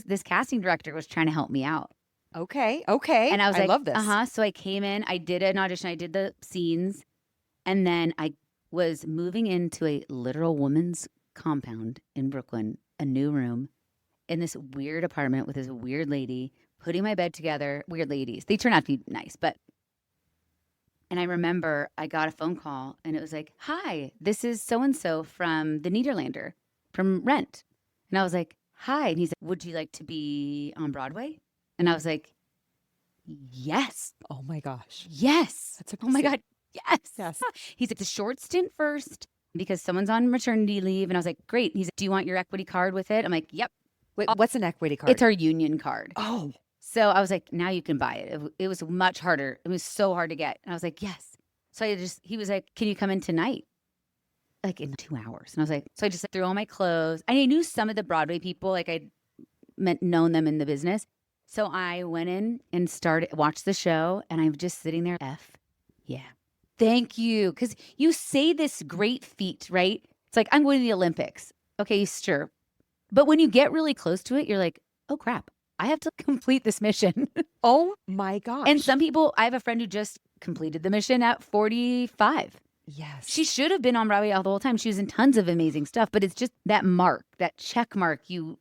this casting director was trying to help me out. Okay. And I was like, I love this. So I came in, I did an audition, I did the scenes. And then I was moving into a literal woman's compound in Brooklyn, a new room in this weird apartment with this weird lady, putting my bed together. Weird ladies. They turn out to be nice, but. And I remember I got a phone call and it was like, hi, this is so-and-so from the Nederlander, from RENT. And I was like, hi. And he's like, would you like to be on Broadway? And I was like, yes. Oh my gosh. Yes. That's oh my God. Yes. Yes. He's like, the short stint first because someone's on maternity leave. And I was like, great. He's like, do you want your equity card with it? I'm like, yep. Wait, what's an equity card? It's our union card. Oh. So I was like, now you can buy it. It was much harder. It was so hard to get. And I was like, yes. So he was like, can you come in tonight? Like in 2 hours. And I was like, so I just threw on my clothes. I knew some of the Broadway people, like I'd known them in the business. So I went in and watched the show, and I'm just sitting there. Yeah. Thank you. Because you say this great feat, right? It's like, I'm going to the Olympics. Okay, sure. But when you get really close to it, you're like, oh crap, I have to complete this mission. Oh my gosh. And some people, I have a friend who just completed the mission at 45. Yes. She should have been on Broadway all the whole time. She was in tons of amazing stuff, but it's just that mark, that check mark you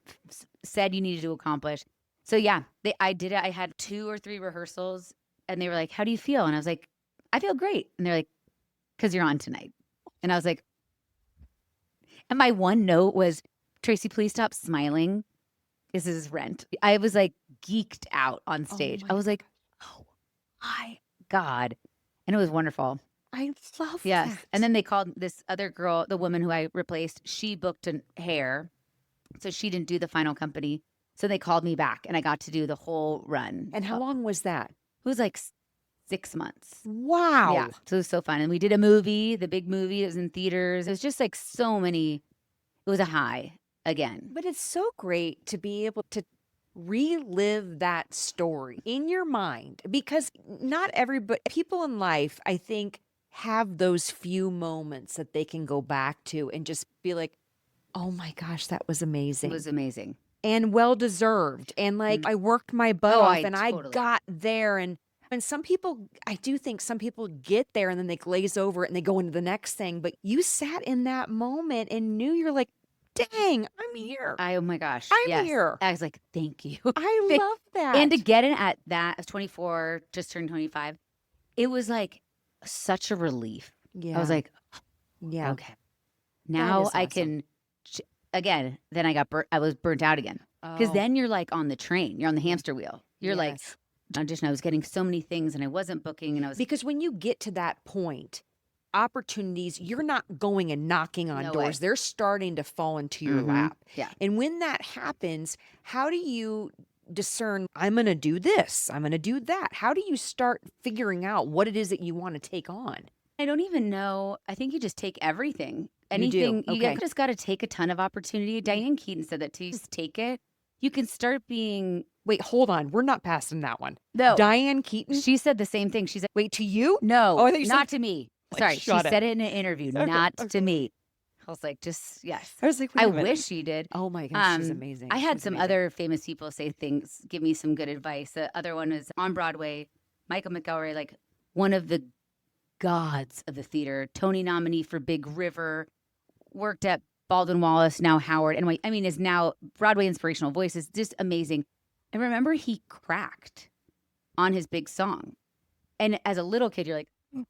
said you needed to accomplish. So yeah, I did it. I had 2 or 3 rehearsals and they were like, how do you feel? And I was like, I feel great. And they're like, because you're on tonight. And I was like, and my one note was, Tracy, please stop smiling. This is RENT. I was like geeked out on stage. I was like, oh my God. And it was wonderful. I love yes. that. And then they called this other girl, the woman who I replaced, she booked a hair. So she didn't do the final company. So they called me back and I got to do the whole run. And how long was that? It was like 6 months. Wow. Yeah. So it was so fun. And we did a movie, the big movie. It was in theaters. It was just like so many. It was a high again. But it's so great to be able to relive that story in your mind, because not everybody, people in life, I think, have those few moments that they can go back to and just be like, oh my gosh, that was amazing. It was amazing. And well deserved. And like, I worked my butt off and totally. I got there. And some people, I do think some people get there and then they glaze over it and they go into the next thing. But you sat in that moment and knew, you're like, dang, I'm here. Oh my gosh. I'm here. I was like, thank you. I love that. And to get in at that, I was 24, just turned 25. It was like such a relief. Yeah. I was like, yeah, okay. Now awesome. I can, again, then I was burnt out again. Because then you're like on the train, you're on the hamster wheel. You're like, audition, I was getting so many things and I wasn't booking and I was. Because when you get to that point, opportunities, you're not going and knocking on doors. They're starting to fall into your lap. Yeah. And when that happens, how do you discern, I'm going to do this, I'm going to do that? How do you start figuring out what it is that you want to take on? I don't even know. I think you just take everything. Anything. You just got to take a ton of opportunity. Diane Keaton said that to just take it. You can start being. Wait, hold on. We're not passing that one. No. Diane Keaton? She said the same thing. She said, wait, to you? No, Oh, I thought you not said, to me. like, Sorry, she shut it. said it in an interview, not to me. I was like, yes. I was like, I wish she did. Oh my gosh, she's amazing. I had She's some amazing. other famous people say things, give me some good advice. The other one was on Broadway, Michael McElroy, like one of the gods of the theater, Tony nominee for Big River, worked at Baldwin Wallace, now Howard. And I mean, is now Broadway Inspirational Voices, just amazing. And remember, he cracked on his big song. And as a little kid, you're like,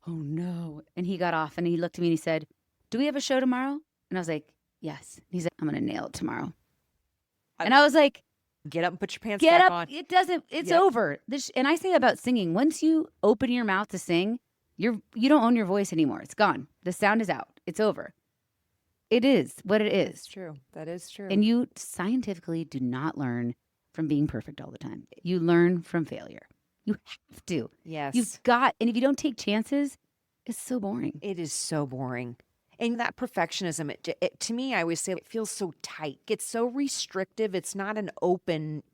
oh no. And he got off and he looked at me and he said, do we have a show tomorrow? And I was like, yes. And he's like, I'm going to nail it tomorrow. And I was like, get up and put your pants get back up. on. It's over. And I say that about singing. Once you open your mouth to sing, you don't own your voice anymore. It's gone. The sound is out. It's over. It is what it is. It's true. That is true. And you scientifically do not learn from being perfect all the time. You learn from failure. You have to. Yes. You've got, and if you don't take chances, it's so boring. It is so boring. And that perfectionism, to me, I always say it feels so tight. It's so restrictive. It's not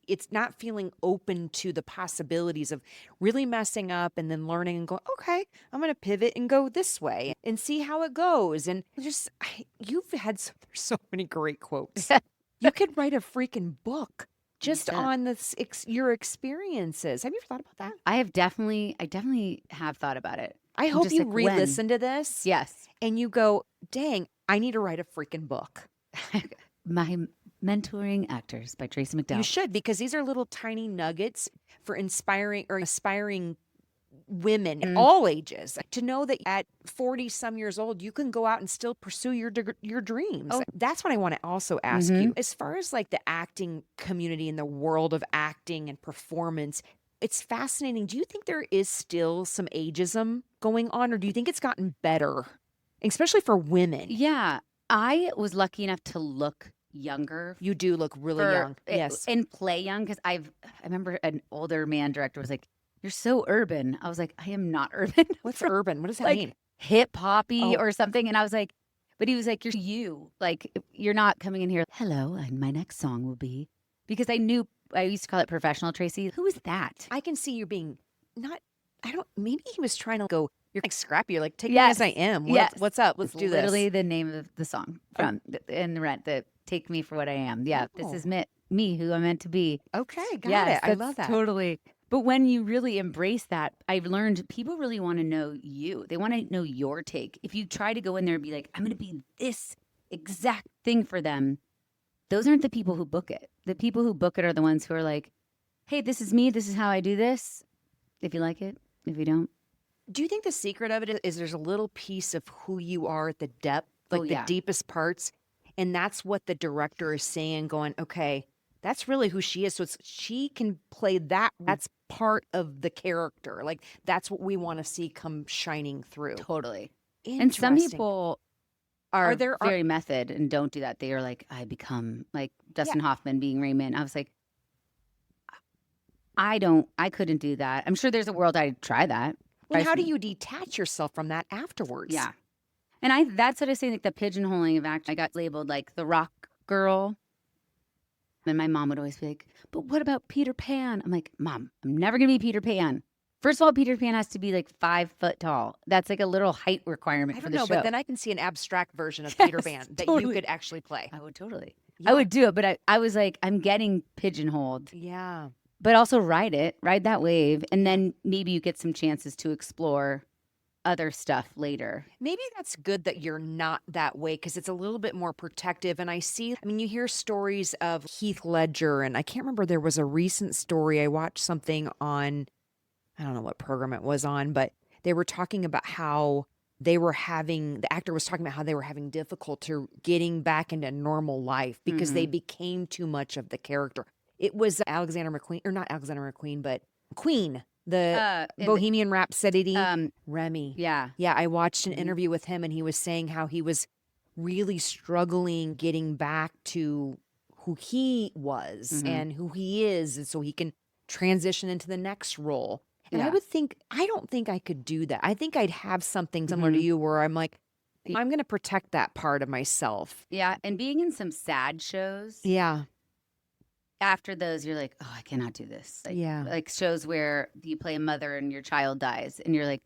it's not feeling open to the possibilities of really messing up and then learning and going, okay, I'm going to pivot and go this way and see how it goes. And you've had so many great quotes. You could write a freaking book just on your experiences. Have you ever thought about that? I definitely have thought about it. I hope you re-listen to this. Yes. And you go, dang, I need to write a freaking book. My Mentoring Actors by Tracy McDowell. You should, because these are little tiny nuggets for inspiring or aspiring women, all ages, to know that at 40 some years old, you can go out and still pursue your dreams. Oh. That's what I want to also ask you. As far as like the acting community and the world of acting and performance, it's fascinating. Do you think there is still some ageism going on, or do you think it's gotten better, especially for women? Yeah. I was lucky enough to look younger. You do look really young. Yes. And play young, because I remember an older man director was like, "You're so urban." I was like, "I am not urban." What's urban? What does that like, mean? Hip hoppy or something. And I was like, but he was like, "You're you. Like, you're not coming in here, hello, and my next song will be," because I used to call it professional Tracy. Who is that? I can see you being maybe he was trying to go, you're like scrappy. You're like, take me as I am. What's up? Let's do this. Literally the name of the song from in the Rent, that Take Me For What I Am. Yeah. This is me, who I'm meant to be. Okay. Got it. I love that. Totally. But when you really embrace that, I've learned people really want to know you. They want to know your take. If you try to go in there and be like, I'm going to be this exact thing for them, those aren't the people who book it. The people who book it are the ones who are like, hey, this is me. This is how I do this. If you like it, if you don't. Do you think the secret of it is there's a little piece of who you are at the depth, like the deepest parts? And that's what the director is saying, going, okay, that's really who she is. So she can play that. That's part of the character. Like, that's what we want to see come shining through. Totally. And some people are very method and don't do that. They are like, I become like Dustin Hoffman being Raymond. I was like, I couldn't do that. I'm sure there's a world I'd try that. Well, how do you detach yourself from that afterwards? Yeah. And that's what I say, like the pigeonholing of acting. I got labeled like the rock girl. And my mom would always be like, but what about Peter Pan? I'm like, Mom, I'm never going to be Peter Pan. First of all, Peter Pan has to be like 5 foot tall. That's like a little height requirement for the show. But then I can see an abstract version of Peter Pan that you could actually play. I would totally. Yeah. I would do it. But I was like, I'm getting pigeonholed. Yeah. But also ride that wave. And then maybe you get some chances to explore other stuff later. Maybe that's good that you're not that way, because it's a little bit more protective. And you hear stories of Heath Ledger, and I can't remember, there was a recent story. I watched something on, I don't know what program it was on, but they were talking about how the actor was talking about how they were having difficulty getting back into normal life because they became too much of the character. It was Queen. The Bohemian Rhapsody, Remy. Yeah. Yeah, I watched an interview with him, and he was saying how he was really struggling getting back to who he was and who he is, and so he can transition into the next role. And I don't think I could do that. I think I'd have something similar to you where I'm like, I'm going to protect that part of myself. Yeah, and being in some sad shows. Yeah. After those, you're like, oh, I cannot do this. Like shows where you play a mother and your child dies, and you're like,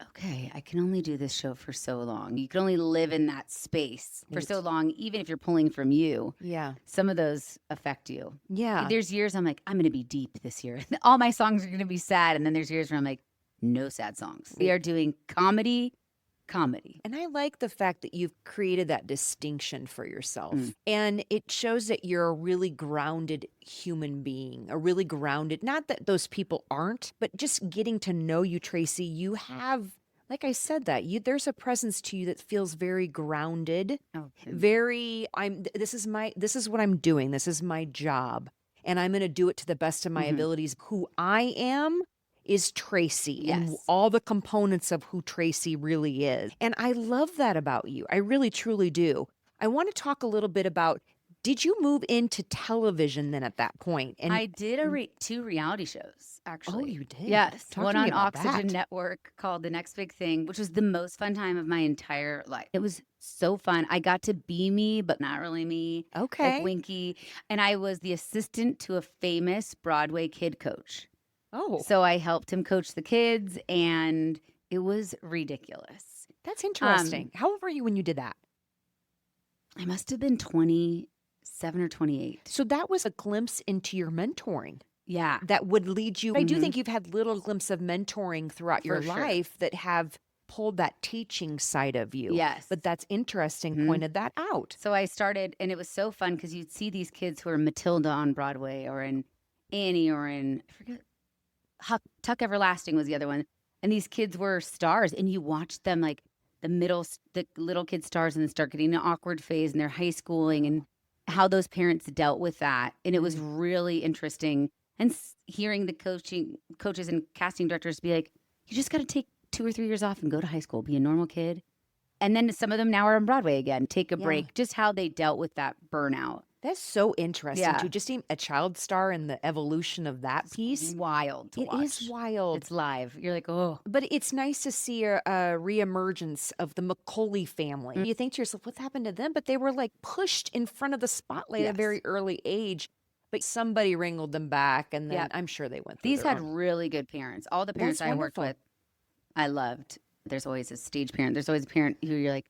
okay, I can only do this show for so long. You can only live in that space for so long, even if you're pulling from you. Yeah. Some of those affect you. Yeah. There's years I'm like, I'm going to be deep this year. All my songs are going to be sad. And then there's years where I'm like, no sad songs. We are doing comedy. And I like the fact that you've created that distinction for yourself. And it shows that you're a really grounded human being, not that those people aren't, but just getting to know you, Tracy, you have, like I said, there's a presence to you that feels very grounded, this is what I'm doing. This is my job, and I'm going to do it to the best of my abilities. Who I am is Tracy and all the components of who Tracy really is. And I love that about you. I really, truly do. I want to talk a little bit about, did you move into television then at that point? And I did 2 reality shows, actually. Oh, you did? Yes. One on Oxygen Network called The Next Big Thing, which was the most fun time of my entire life. It was so fun. I got to be me, but not really me. Okay. Like Winky. And I was the assistant to a famous Broadway kid coach. Oh. So I helped him coach the kids, and it was ridiculous. That's interesting. How old were you when you did that? I must have been 27 or 28. So that was a glimpse into your mentoring. Yeah. That would lead you. I do think you've had little glimpses of mentoring throughout your life that have pulled that teaching side of you. Yes. But that's interesting, pointed that out. So I started, and it was so fun because you'd see these kids who are Matilda on Broadway or in Annie or in, I forget, Tuck Everlasting was the other one. And these kids were stars, and you watched them like the little kid stars, and then start getting an awkward phase in their high schooling and how those parents dealt with that. And it was really interesting. And hearing the coaches and casting directors be like, you just got to take 2 or 3 years off and go to high school, be a normal kid. And then some of them now are on Broadway again, take a break, just how they dealt with that burnout. That's so interesting too. Just seeing a child star and the evolution of that piece. Wild to watch. It is wild. It's live. You're like, oh. But it's nice to see a reemergence of the Macaulay family. You think to yourself, what's happened to them? But they were like pushed in front of the spotlight at a very early age. But somebody wrangled them back, and then I'm sure they went through These had really good parents. All the parents I worked with, I loved. There's always a stage parent. There's always a parent who you're like,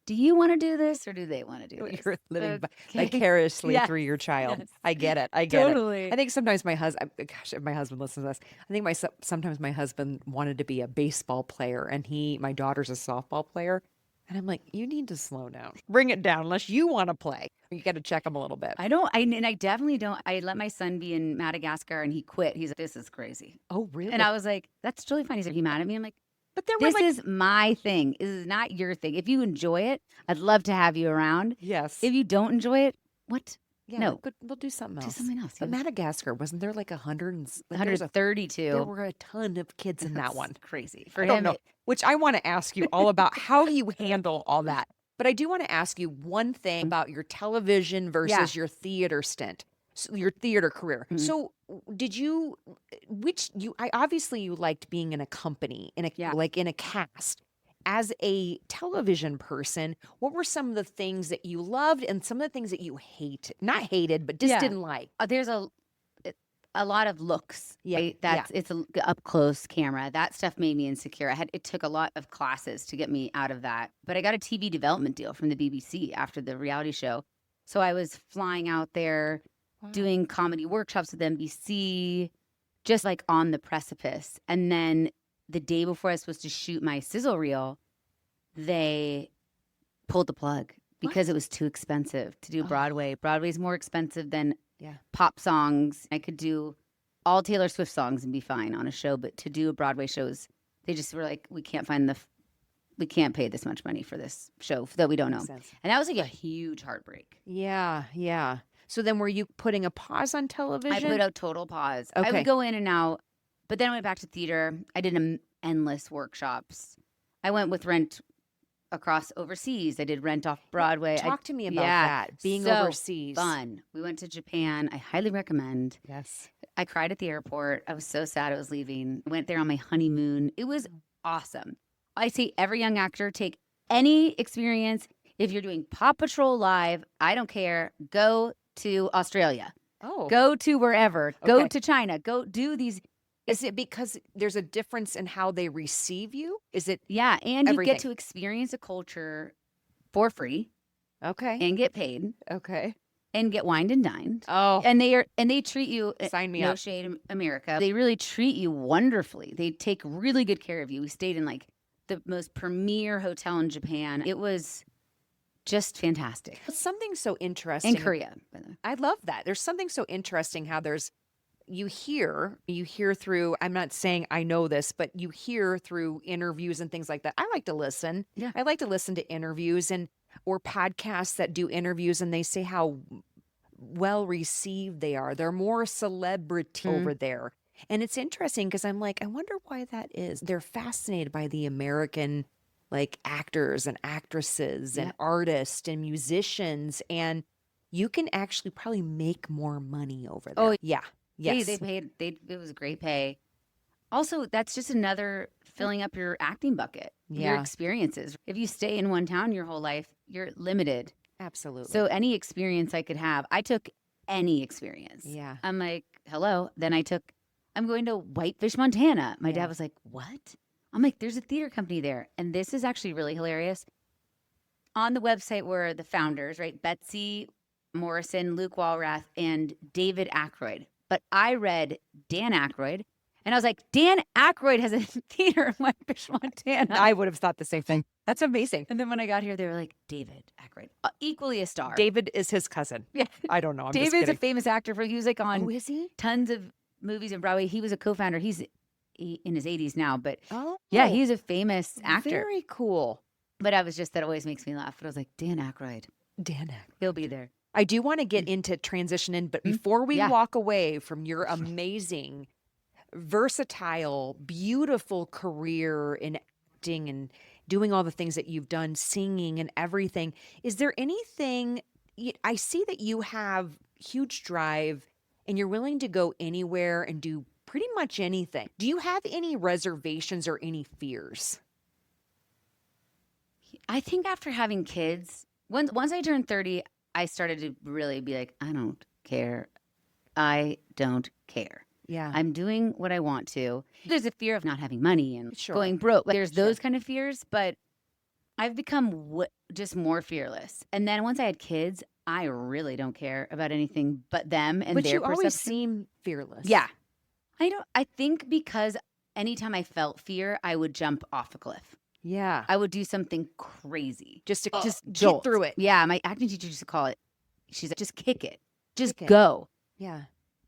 do you want to do this or do they want to do this? You're living vicariously through your child. Yes. I get it. I get it. I think sometimes my husband, if my husband listens to this, I think sometimes my husband wanted to be a baseball player, and my daughter's a softball player. And I'm like, you need to slow down. Bring it down unless you want to play. You got to check him a little bit. I definitely don't. I let my son be in Madagascar, and he quit. He's like, this is crazy. Oh, really? And I was like, that's totally fine. He said, he mad at me? I'm like, but this is my thing. This is not your thing. If you enjoy it, I'd love to have you around. Yes. If you don't enjoy it, what? Yeah, no. We'll do something else. Do something else. But Madagascar, wasn't there like 132? There were a ton of kids in that one. Crazy. For him, which I want to ask you all about how you handle all that. But I do want to ask you one thing about your television versus your theater stint. So your theater career. Mm-hmm. So obviously you liked being in a company, like in a cast. As a television person, what were some of the things that you loved and some of the things that you not hated, but just didn't like? There's a lot of looks. Yeah. Right? It's an up close camera. That stuff made me insecure. It took a lot of classes to get me out of that. But I got a TV development deal from the BBC after the reality show. So I was flying out there, doing comedy workshops with NBC, just like on the precipice. And then the day before I was supposed to shoot my sizzle reel, they pulled the plug because it was too expensive to do Broadway. Broadway's more expensive than pop songs. I could do all Taylor Swift songs and be fine on a show, but to do Broadway shows, they just were like, we can't pay this much money for this show that we don't know. And that was like a huge heartbreak. Yeah, yeah. So then were you putting a pause on television? I put a total pause. Okay. I would go in and out, but then I went back to theater. I did endless workshops. I went with RENT across overseas. I did RENT off Broadway. Talk to me about that, being overseas. Fun. We went to Japan. I highly recommend. Yes. I cried at the airport. I was so sad I was leaving. I went there on my honeymoon. It was awesome. I say every young actor, take any experience. If you're doing Paw Patrol live, I don't care. Go to Australia. Oh. Go to wherever. Go to China. Go do these. Is it because there's a difference in how they receive you? Is it? Yeah, and you get to experience a culture for free. Okay. And get paid. Okay. And get wined and dined. Oh. And they treat you. Sign me up. No up. shade, America. They really treat you wonderfully. They take really good care of you. We stayed in like the most premier hotel in Japan. It was just fantastic. Something so interesting. In Korea. I love that. There's something so interesting how you hear through, I'm not saying I know this, but you hear through interviews and things like that. I like to listen. Yeah. I like to listen to interviews or podcasts that do interviews, and they say how well received they are. They're more celebrity over there. And it's interesting because I'm like, I wonder why that is. They're fascinated by the American like actors and actresses and artists and musicians, and you can actually probably make more money over there. Oh, yeah. Yes. They paid. It was great pay. Also, that's just another filling up your acting bucket, your experiences. If you stay in one town your whole life, you're limited. Absolutely. So any experience I could have, I took any experience. Yeah. I'm like, hello. Then I'm going to Whitefish, Montana. My dad was like, what? I'm like, there's a theater company there. And this is actually really hilarious. On the website were the founders, right? Betsy Morrison, Luke Walrath, and David Aykroyd. But I read Dan Aykroyd, And I was like, Dan Aykroyd has a theater in Whitefish, Montana. I would have thought the same thing. That's amazing. And then when I got here, they were like, David Aykroyd, equally a star. David is his cousin. Yeah. I don't know. I'm just David's a kidding. famous actor. He was like on is he? tons of movies in Broadway. He was a co-founder. He's in his 80s now, but Oh, yeah, he's a famous actor. Very cool. But I was just, that always makes me laugh. But I was like, Dan Aykroyd, Dan Aykroyd. he'll be there. I do want to get into transitioning, but before we walk away from your amazing, versatile, beautiful career in acting and doing all the things that you've done, singing and everything, is there anything, I see that you have huge drive and you're willing to go anywhere and do pretty much anything. Do you have any reservations or any fears? I think after having kids, once I turned 30, I started to really be like, I don't care. I don't care. Yeah. I'm doing what I want to. There's a fear of not having money and Sure. going broke. There's those kind of fears, but I've become just more fearless. And then once I had kids, I really don't care about anything but them and But their you always perception. seem fearless. Yeah. I think because anytime I felt fear, I would jump off a cliff. Yeah. I would do something crazy. Just to Just get jolt through it. Yeah, my acting teacher used to call it, she's like, just kick it. Just Kick it. go. Yeah.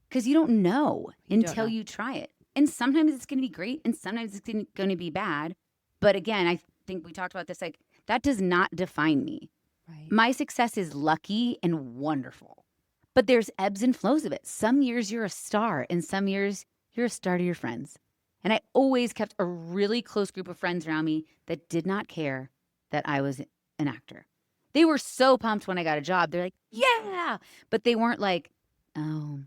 Because you don't know until know. you try it. And sometimes it's going to be great and sometimes it's going to be bad. But again, I think we talked about this, like, that does not define me. Right. My success is lucky and wonderful. But there's ebbs and flows of it. Some years you're a star and some years you're a star to your friends. And I always kept a really close group of friends around me that did not care that I was an actor. They were so pumped when I got a job. They're like, yeah. But they weren't like, oh,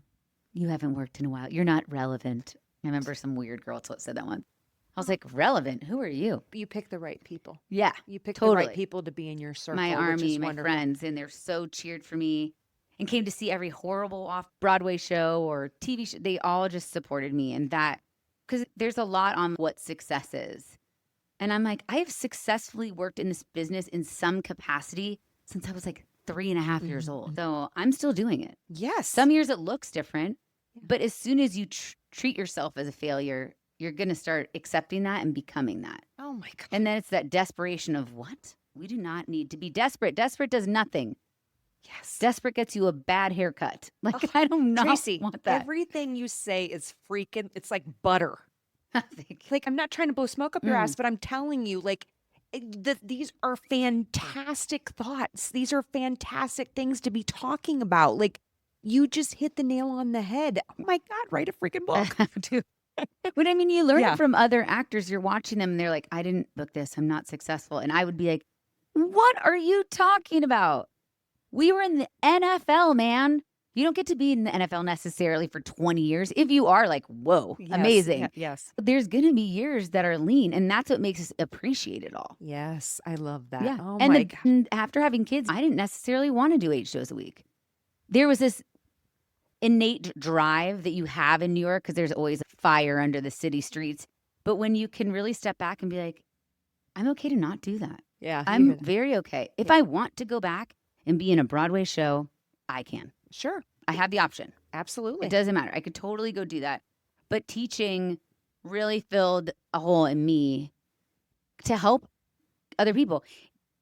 you haven't worked in a while. You're not relevant. I remember some weird girl said that once. I was like, relevant? Who are you? You pick the right people. Yeah. You pick the Totally. right people to be in your circle. My which army, is my wonderful. friends, and they're so cheered for me and came to see every horrible off-Broadway show or TV show. They all just supported me. And that, because there's a lot on what success is. And I'm like, I have successfully worked in this business in some capacity since I was like 3.5 years old. So I'm still doing it. Yes. Some years it looks different, but as soon as you treat yourself as a failure, you're going to start accepting that and becoming that. Oh my God. And then it's that desperation of what? We do not need to be desperate. Desperate does nothing. Yes. Desperate gets you a bad haircut. Like, I do not Tracy, want that. everything you say is freaking, it's like butter. Thank you. Like, I'm not trying to blow smoke up your ass, but I'm telling you, like, these are fantastic thoughts. These are fantastic things to be talking about. Like, you just hit the nail on the head. Oh my God, write a freaking book. Dude. But I mean, you learn Yeah. it from other actors. You're watching them and they're like, I didn't book this. I'm not successful. And I would be like, what are you talking about? We were in the NFL, man. You don't get to be in the NFL necessarily for 20 years. If you are, like, whoa, Yes, amazing. Yes. There's going to be years that are lean, and that's what makes us appreciate it all. Yes. I love that. Yeah. Oh and my God. then after having kids, I didn't necessarily want to do 8 shows a week. There was this innate drive that you have in New York because there's always a fire under the city streets. But when you can really step back and be like, I'm okay to not do that. Yeah. I'm very okay. If I want to go back and be in a Broadway show, I can. Sure. I have the option. Absolutely. It doesn't matter. I could totally go do that. But teaching really filled a hole in me to help other people.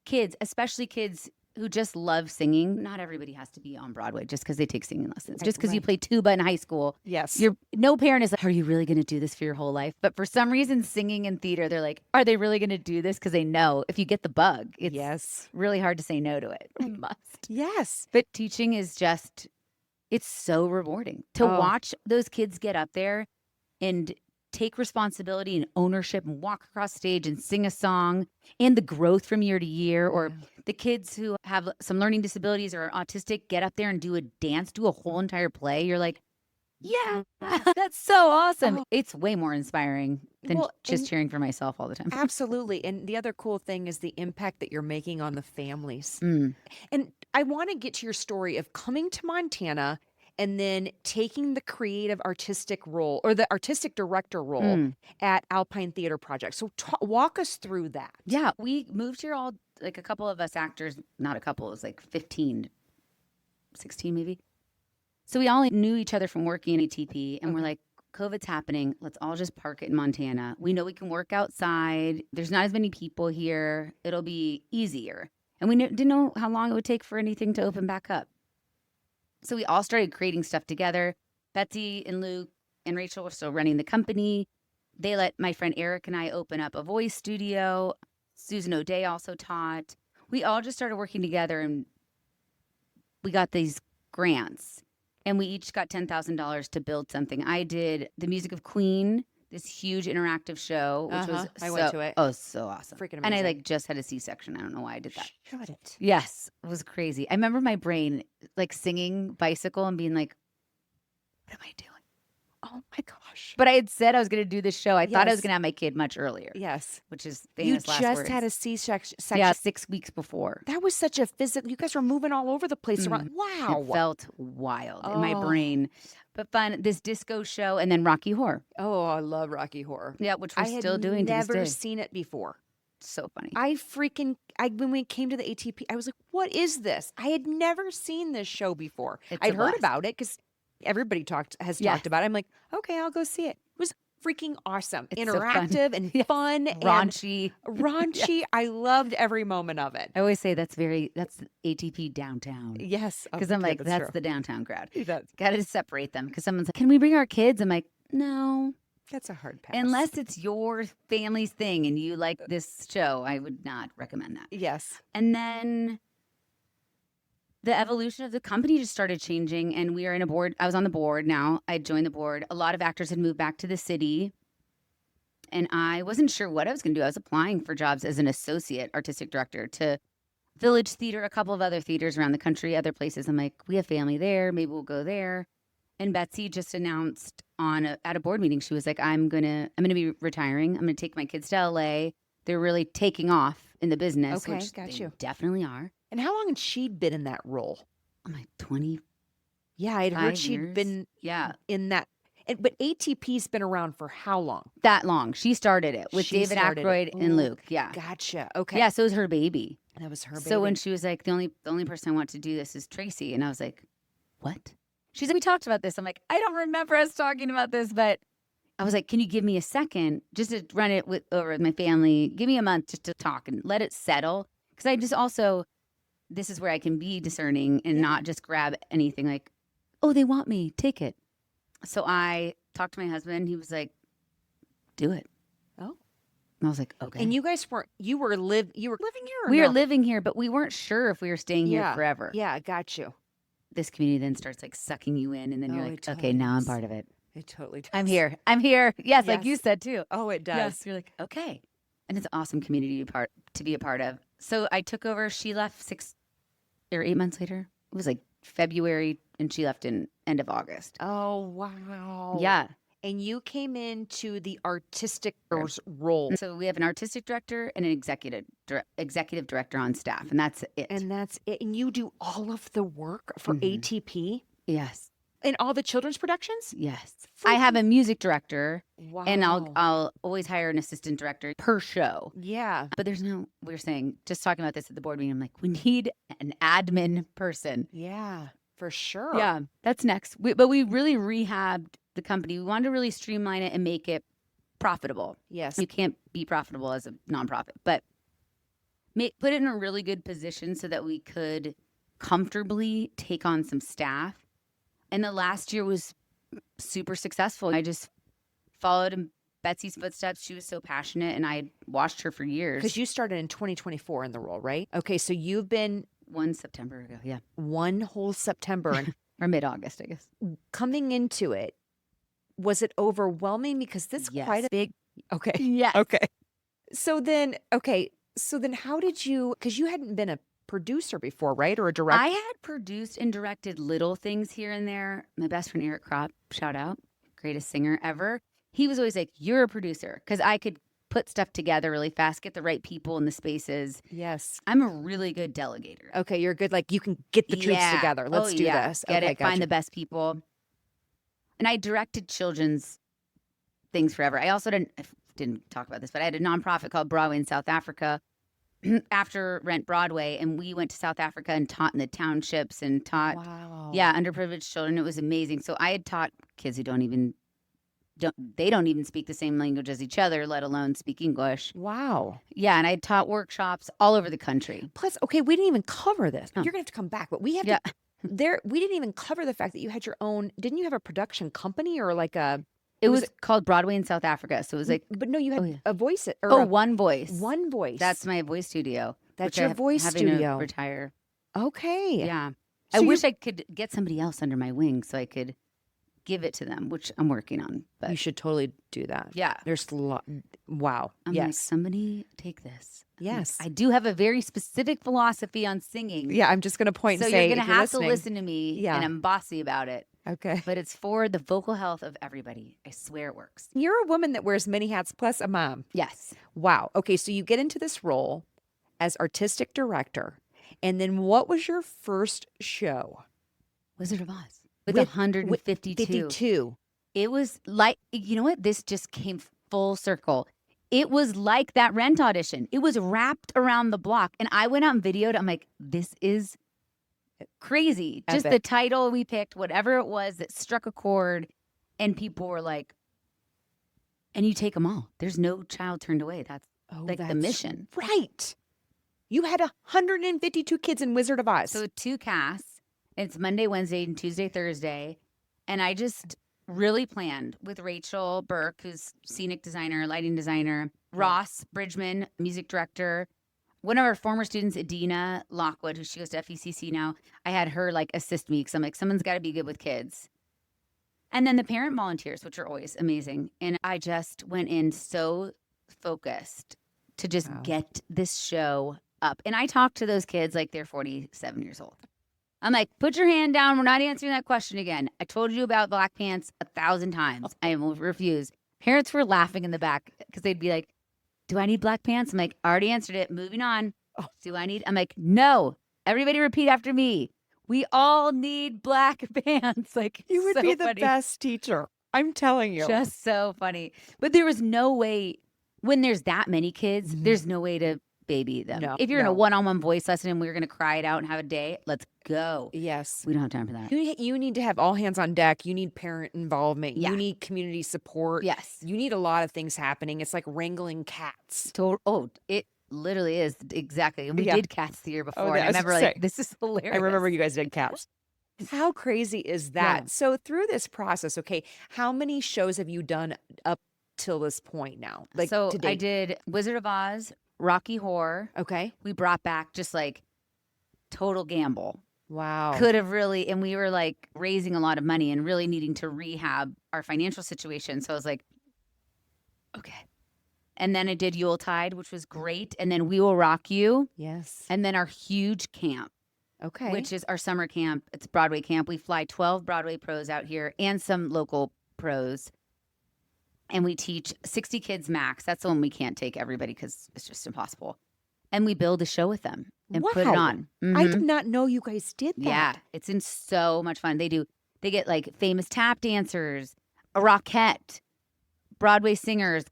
Kids, especially kids who just love singing. Not everybody has to be on Broadway just because they take singing lessons. Just because you play tuba in high school. Yes. No parent is like, are you really going to do this for your whole life? But for some reason, singing and theater, they're like, are they really going to do this? Because they know if you get the bug, it's Yes. really hard to say no to it. I must. Yes. But teaching is just, it's so rewarding to watch those kids get up there and take responsibility and ownership and walk across stage and sing a song, and the growth from year to year, or the kids who have some learning disabilities or are autistic get up there and do a dance, do a whole entire play. You're like, yeah, that's so awesome. It's way more inspiring than just cheering for myself all the time. Absolutely. And the other cool thing is the impact that you're making on the families. Mm. And I want to get to your story of coming to Montana and then taking the creative artistic role or the artistic director role at Alpine Theater Project. So walk us through that. Yeah, we moved here all, like a couple of us actors, not a couple, it was like 15, 16 maybe. So we all knew each other from working in ATP, and we're like, COVID's happening. Let's all just park it in Montana. We know we can work outside. There's not as many people here. It'll be easier. And we didn't know how long it would take for anything to open back up. So we all started creating stuff together. Betsy and Luke and Rachel were still running the company. They let my friend Eric and I open up a voice studio. Susan O'Day also taught. We all just started working together, and we got these grants. And we each got $10,000 to build something. I did the music of Queen, this huge interactive show, which was I went to it. Oh, so awesome. Freaking amazing. And I like just had a C-section. I don't know why I did that. Shut it. Yes, it was crazy. I remember my brain like singing Bicycle and being like, what am I doing? Oh my gosh. But I had said I was going to do this show. I thought I was Yes. going to have my kid much earlier. Yes. Which is You famous last just words. had a C-section. Yeah, 6 weeks before. That was such a physical. You guys were moving all over the place around. Wow. It felt wild in my Oh. brain. But fun, this disco show, and then Rocky Horror. Oh, I love Rocky Horror. Yeah, which we're I had still doing to this never day. seen it before. So funny. When we came to the ATP, I was like, what is this? I had never seen this show before. It's I'd a heard blast. about it because everybody has Yes. talked about it. I'm like, okay, I'll go see it. It was freaking awesome. It's so fun. Interactive and Yes. fun. Raunchy. And raunchy. I loved every moment of it. I always say that's ATP downtown. Yes. Because I'm like, that's the downtown crowd. That's, Got to separate them. Because someone's like, can we bring our kids? I'm like, no. that's a hard pass. Unless it's your family's thing and you like this show, I would not recommend that. Yes. And then the evolution of the company just started changing, and we are in a board. I was on the board now. I joined the board. A lot of actors had moved back to the city, and I wasn't sure what I was going to do. I was applying for jobs as an associate artistic director to Village Theater, a couple of other theaters around the country, other places. I'm like, we have family there. Maybe we'll go there. And Betsy just announced at a board meeting, she was like, I'm gonna be retiring. I'm gonna take my kids to LA. They're really taking off in the business, Okay, which got they you. definitely are. And how long had she been in that role? I'm like 20. Yeah, I'd heard 5 she'd years. been Yeah, in that. But ATP's been around for how long? that long. She started it with She David started it. Aykroyd and Ooh, Luke. Yeah, Gotcha. Okay. yeah. So it was her baby. That was her baby. So when she was like, the only person I want to do this is Tracy, and I was like, what? She's like, we talked about this. I'm like, I don't remember us talking about this, but I was like, can you give me a second just to run it over with my family? Give me a month just to talk and let it settle. Because I just also, this is where I can be discerning and not just grab anything like, oh, they want me, take it. So I talked to my husband. He was like, do it. Oh. And I was like, okay. And you guys you were living here? Or we no? were living here, but we weren't sure if we were staying here forever. Yeah, got you. This community then starts like sucking you in, and then you're Oh, like, it okay, totally now I'm does. part of it. It totally does. I'm here. Yes, like you Yes. said too. Oh, it does. Yes, you're like, okay. And it's an awesome community to be a part of. So I took over. She left 6 or 8 months later. It was like February, and she left in end of August. Oh, wow. Yeah. And you came into the artistic role. So we have an artistic director and an executive director on staff, and that's it. And that's it. And you do all of the work for Mhm. ATP Yes. and all the children's productions? Yes. I have a music director, Wow. and I'll always hire an assistant director per show. Yeah. But we were saying, just talking about this at the board meeting, I'm like, we need an admin person. Yeah, for sure. Yeah, that's next. But we really rehabbed the company. We wanted to really streamline it and make it profitable. Yes. You can't be profitable as a nonprofit, but put it in a really good position so that we could comfortably take on some staff. And the last year was super successful. I just followed in Betsy's footsteps. She was so passionate, and I had watched her for years. Because you started in 2024 in the role, right? Okay, so you've been 1 September ago, yeah. one whole September. And Or mid-August, I guess. coming into it, was it overwhelming? Because this is Yes. quite a big. Okay. Yes. Okay. So then how did you, because you hadn't been a producer before, right? Or a director? I had produced and directed little things here and there. My best friend Eric Kropp, shout out, greatest singer ever. He was always like, you're a producer, because I could put stuff together really fast, get the right people in the spaces. Yes. I'm a really good delegator. Okay, you're good. Like you can get the troops Yeah. together. Let's Oh, do yeah. this. Get Okay, it, find gotcha. the best people. And I directed children's things forever. I also didn't talk about this, but I had a nonprofit called Broadway in South Africa after Rent Broadway, and we went to South Africa and taught in the townships and taught Wow. underprivileged children. It was amazing. So I had taught kids who don't even they don't even speak the same language as each other, let alone speak English. Wow. Yeah, and I taught workshops all over the country. Plus, okay, we didn't even cover this. You're gonna have to come back, but we have Yeah. we didn't even cover the fact that you had your own. Didn't you have a production company or like a? It was called Broadway in South Africa. So it was like, but no, you had a voice. Or One Voice. One Voice. That's my voice studio. That's your voice having studio. To retire. Okay. Yeah. So I wish I could get somebody else under my wing so I could give it to them, which I'm working on. But you should totally do that. Yeah. There's a lot. Wow. I'm like, somebody take this. Yes. I do have a very specific philosophy on singing. Yeah, I'm just going to point and so say, you're going to have to listen to me. Yeah. And I'm bossy about it. Okay. But it's for the vocal health of everybody. I swear it works. You're a woman that wears many hats plus a mom. Yes. Wow. Okay, so you get into this role as artistic director. And then what was your first show? Wizard of Oz. With 152. 52. It was like, you know what? This just came full circle. It was like that Rent audition. It was wrapped around the block. And I went out and videoed. I'm like, this is crazy. Epic. Just the title we picked, whatever it was that struck a chord. And people were like, and you take them all. There's no child turned away. That's the mission. Right. You had 152 kids in Wizard of Oz. So 2 casts. It's Monday, Wednesday, and Tuesday, Thursday. And I just really planned with Rachel Burke, who's scenic designer, lighting designer, Ross Bridgman, music director. One of our former students, Adina Lockwood, who she goes to FECC now, I had her like assist me because I'm like, someone's got to be good with kids. And then the parent volunteers, which are always amazing. And I just went in so focused to just get this show up. And I talked to those kids like they're 47 years old. I'm like, put your hand down. We're not answering that question again. I told you about black pants 1,000 times. I will refuse. Parents were laughing in the back because they'd be like, do I need black pants? I'm like, I already answered it. Moving on. Do I need? I'm like, no. Everybody repeat after me. We all need black pants. Like, you would so be the funny. best teacher. I'm telling you. Just so funny. But there was no way, when there's that many kids, there's no way to baby them. No, if you're in a one-on-one voice lesson and we're going to cry it out and have a day, let's go. Yes. We don't have time for that. You need to have all hands on deck. You need parent involvement. Yeah. You need community support. Yes. You need a lot of things happening. It's like wrangling cats. It literally is. Exactly. And we did cats the year before. And I was remember gonna like, say. this is hilarious. I remember you guys did cats. How crazy is that? Yeah. So through this process, okay, how many shows have you done up till this point now? Like so to date? I did Wizard of Oz, Rocky Horror. Okay. We brought back just like total gamble. Wow. Could have really, and we were like raising a lot of money and really needing to rehab our financial situation. So I was like, okay. And then I did Yuletide, which was great. And then We Will Rock You. Yes. And then our huge camp. Okay. Which is our summer camp. It's Broadway camp. We fly 12 Broadway pros out here and some local pros. And we teach 60 kids max. That's the one we can't take everybody because it's just impossible. And we build a show with them and put it on. I did not know you guys did that. Yeah. It's in so much fun. They get like famous tap dancers, a Rockette, Broadway singers,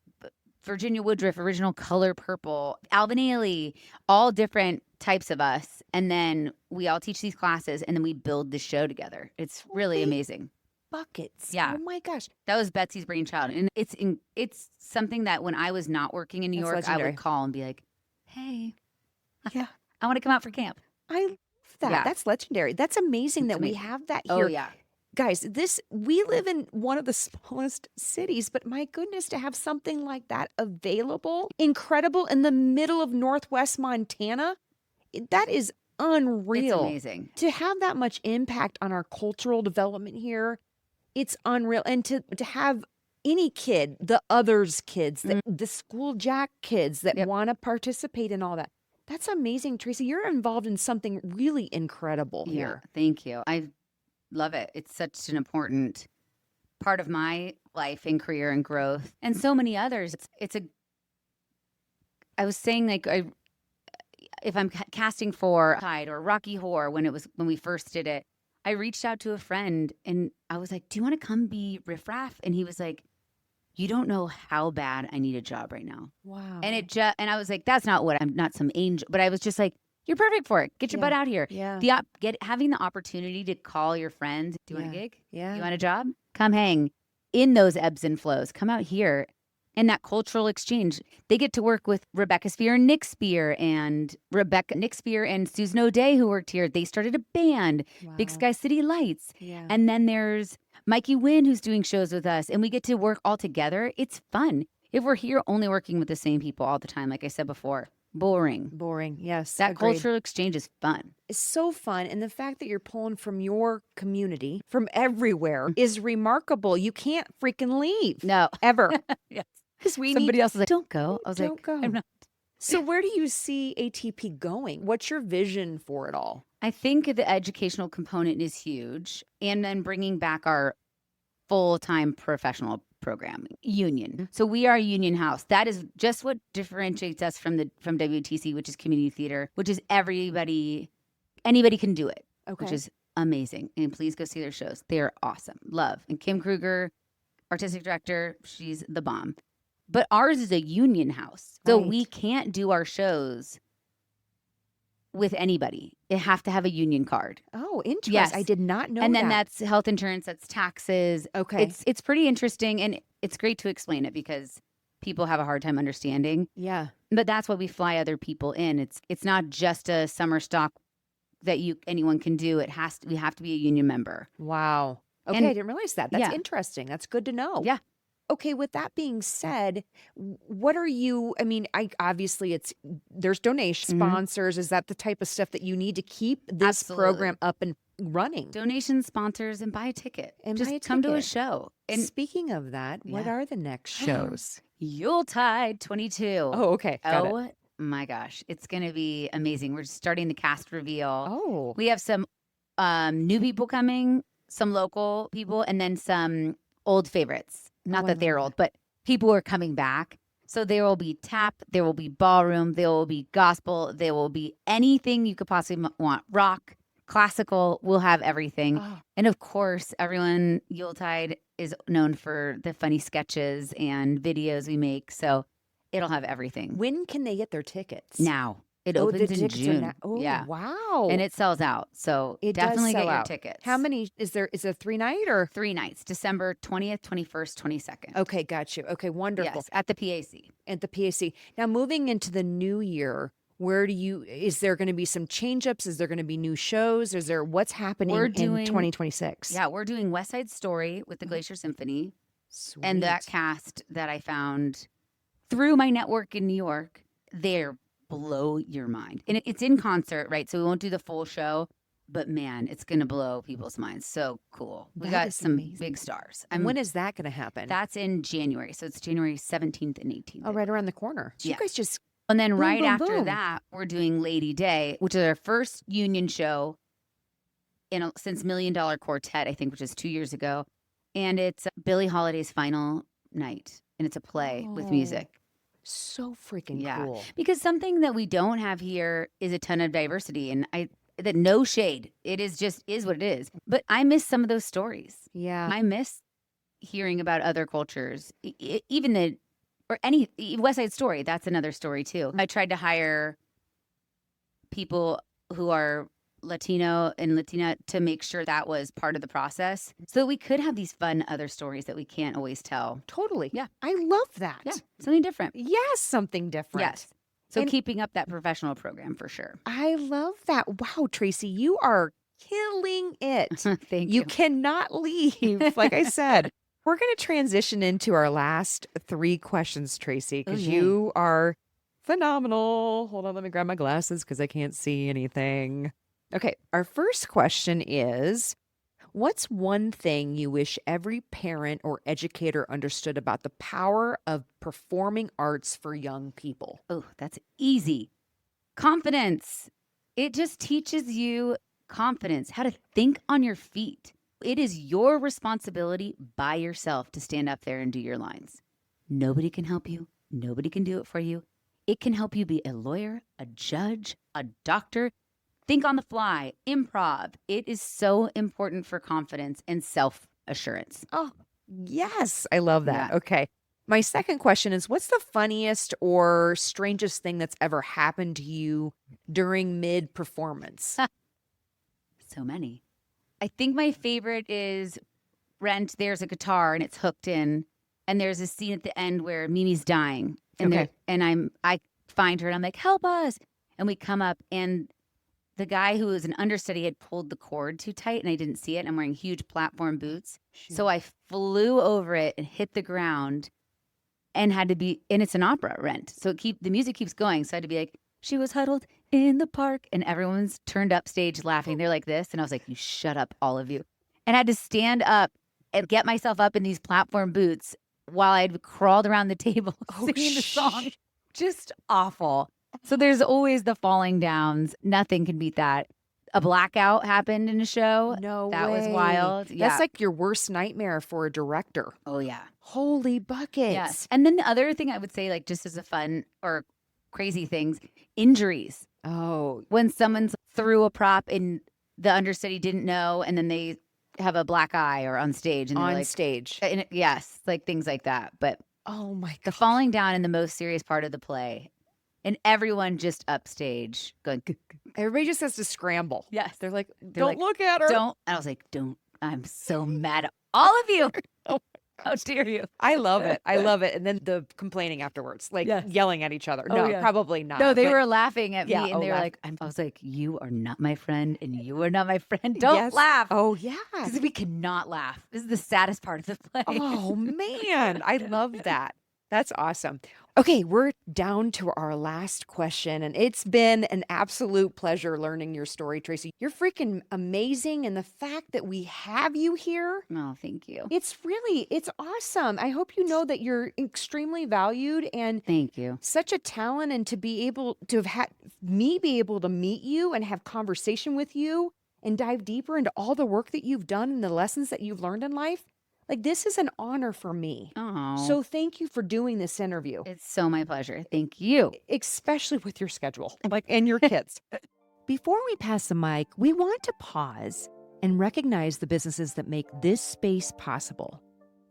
Virginia Woodruff, original Color Purple, Alvin Ailey, all different types of us. And then we all teach these classes and then we build the show together. It's really amazing. Buckets. Yeah. Oh my gosh. That was Betsy's brainchild. And it's something that when I was not working in New York, legendary. I would call and be like, hey, Yeah. I want to come out for camp. I love that. Yeah. That's legendary. That's amazing that we amazing. have that here. Oh, yeah. Guys, we live in one of the smallest cities, but my goodness, to have something like that available, incredible in the middle of Northwest Montana, that is unreal. It's amazing. To have that much impact on our cultural development here, it's unreal. And to have any kid, the others kids, the school jack kids that want to participate in all that. That's amazing, Tracy. You're involved in something really incredible here. Yeah, thank you. I love it. It's such an important part of my life and career and growth, and so many others. I was saying like if I'm casting for Tide or Rocky Horror when we first did it, I reached out to a friend and I was like, "Do you want to come be Riff Raff?" And he was like, "You don't know how bad I need a job right now." Wow. And and I was like, "That's not what I'm not some angel," but I was just like, "You're perfect for it. Get your butt out here." Yeah. Having the opportunity to call your friend, "Do you want a gig? Yeah. You want a job? Come hang." in those ebbs and flows come out here. And that cultural exchange, they get to work with Rebecca Spear and Nick Spear and Susan O'Day, who worked here. They started a band, Big Sky City Lights. Yeah. And then there's Mikey Wynn, who's doing shows with us, and we get to work all together. It's fun. If we're here only working with the same people all the time, like I said before, boring. Yes. That agreed. cultural exchange is fun. It's so fun. And the fact that you're pulling from your community, from everywhere, is remarkable. You can't freaking leave. No. Ever. Yes. Because Somebody else is like, don't go. I was don't like, go. I'm not. So where do you see ATP going? What's your vision for it all? I think the educational component is huge. And then bringing back our full-time professional program, union. So we are a union house. That is just what differentiates us from WTC, which is community theater, which is anybody can do it, which is amazing. And please go see their shows. They're awesome. Love. And Kim Kruger, artistic director, she's the bomb. But ours is a union house. So we can't do our shows with anybody. It have to have a union card. Oh, interesting. Yes. I did not know and then that's health insurance, that's taxes. Okay. It's pretty interesting, and it's great to explain it because people have a hard time understanding. Yeah. But that's why we fly other people in. It's not just a summer stock that anyone can do. We have to be a union member. Wow. Okay, And- I didn't realize that. That's interesting. That's good to know. Yeah. Okay, with that being said, what are you, obviously there's donation sponsors. Is that the type of stuff that you need to keep this program up and running? Donations, sponsors, and buy a ticket. And just buy a come to a ticket. show. And Speaking of that, what are the next shows? Yuletide 22. Oh, okay. Got it. Oh my gosh. It's going to be amazing. We're starting the cast reveal. Oh. We have some new people coming, some local people, and then some old favorites. Not that they're old, but people are coming back. So there will be tap, there will be ballroom, there will be gospel, there will be anything you could possibly want. Rock, classical, we'll have everything. Oh. And of course, everyone, Yuletide is known for the funny sketches and videos we make. So it'll have everything. When can they get their tickets? Now. It the opens in tickets are June. Oh, yeah. wow. And it sells out. So It definitely does sell get your out. tickets. How many is there? Is it a 3-night or? 3 nights, December 20th, 21st, 22nd. Okay, got you. Okay, wonderful. Yes, at the PAC. At the PAC. Now, moving into the new year, is there going to be some change-ups? Is there going to be new shows? What's happening in 2026? Yeah, we're doing West Side Story with the Glacier Symphony. Sweet. And that cast that I found through my network in New York, they're blow your mind. And it's in concert, right? So we won't do the full show, but man, it's going to blow people's minds. So cool. We got some big stars. And when is that going to happen? That's in January. So it's January 17th and 18th. Oh, right around the corner. So you guys just... And then boom, boom, after boom. that, we're doing Lady Day, which is our first union show since $1 Million Quartet, I think, which is 2 years ago. And it's Billie Holiday's final night. And it's a play with music. So freaking cool. Because something that we don't have here is a ton of diversity. And that no shade. It is what it is. But I miss some of those stories. Yeah. I miss hearing about other cultures. Even any West Side Story, that's another story too. I tried to hire people who are Latino and Latina to make sure that was part of the process so that we could have these fun other stories that we can't always tell. Totally. Yeah. I love that. Yeah. Something different. Yes, something different. Yes. So keeping up that professional program for sure. I love that. Wow, Tracy, you are killing it. Thank you. You cannot leave, like I said. We're going to transition into our last 3 questions, Tracy, because you are phenomenal. Hold on, let me grab my glasses because I can't see anything. Okay, our first question is, what's one thing you wish every parent or educator understood about the power of performing arts for young people? Oh, that's easy. Confidence. It just teaches you confidence, how to think on your feet. It is your responsibility by yourself to stand up there and do your lines. Nobody can help you. Nobody can do it for you. It can help you be a lawyer, a judge, a doctor. Think on the fly, improv. It is so important for confidence and self-assurance. Oh, yes. I love that. Yeah. Okay. My second question is, what's the funniest or strangest thing that's ever happened to you during mid-performance? So many. I think my favorite is RENT, there's a guitar and it's hooked in. And there's a scene at the end where Mimi's dying. And I find her and I'm like, help us. And we come up and the guy who was an understudy had pulled the cord too tight and I didn't see it. And I'm wearing huge platform boots. Shoot. So I flew over it and hit the ground and had to be, and it's an opera, RENT. So the music keeps going. So I had to be like, she was huddled in the park and everyone's turned up stage laughing. They're like this. And I was like, you shut up, all of you. And I had to stand up and get myself up in these platform boots while I'd crawled around the table singing the song. Just awful. So there's always the falling downs. Nothing can beat that. A blackout happened in a show. No That way. was wild. Yeah. That's like your worst nightmare for a director. Oh, yeah. Holy buckets. Yes. And then the other thing I would say, like just as a fun or crazy things, injuries. Oh. When someone's threw a prop and the understudy didn't know and then they have a black eye or on stage. And On like, stage. And yes, like things like that. But oh my God. the falling down in the most serious part of the play. And everyone just upstage going. Everybody just has to scramble. Yes. They're like, They're don't like, look at her. Don't. And I was like, don't. I'm so mad at all of you. How dare you? I love it. I love it. And then the complaining afterwards, like yelling at each other. Oh, No, yeah. probably not. No, they but- were laughing at me Yeah, and they were like, I was like, you are not my friend and you are not my friend. Don't Yes. laugh. Oh, yeah. Because we cannot laugh. This is the saddest part of the play. Oh, man. I love that. That's awesome. Okay, we're down to our last question, and it's been an absolute pleasure learning your story, Tracy. You're freaking amazing, and the fact that we have you here, Oh, thank you. it's awesome. I hope you know that you're extremely valued and Thank you. such a talent, and to be able to have had me be able to meet you and have conversation with you and dive deeper into all the work that you've done and the lessons that you've learned in life. Like, this is an honor for me. Oh. So thank you for doing this interview. It's so my pleasure. Thank you. Especially with your schedule, like, and your kids. Before we pass the mic, we want to pause and recognize the businesses that make this space possible.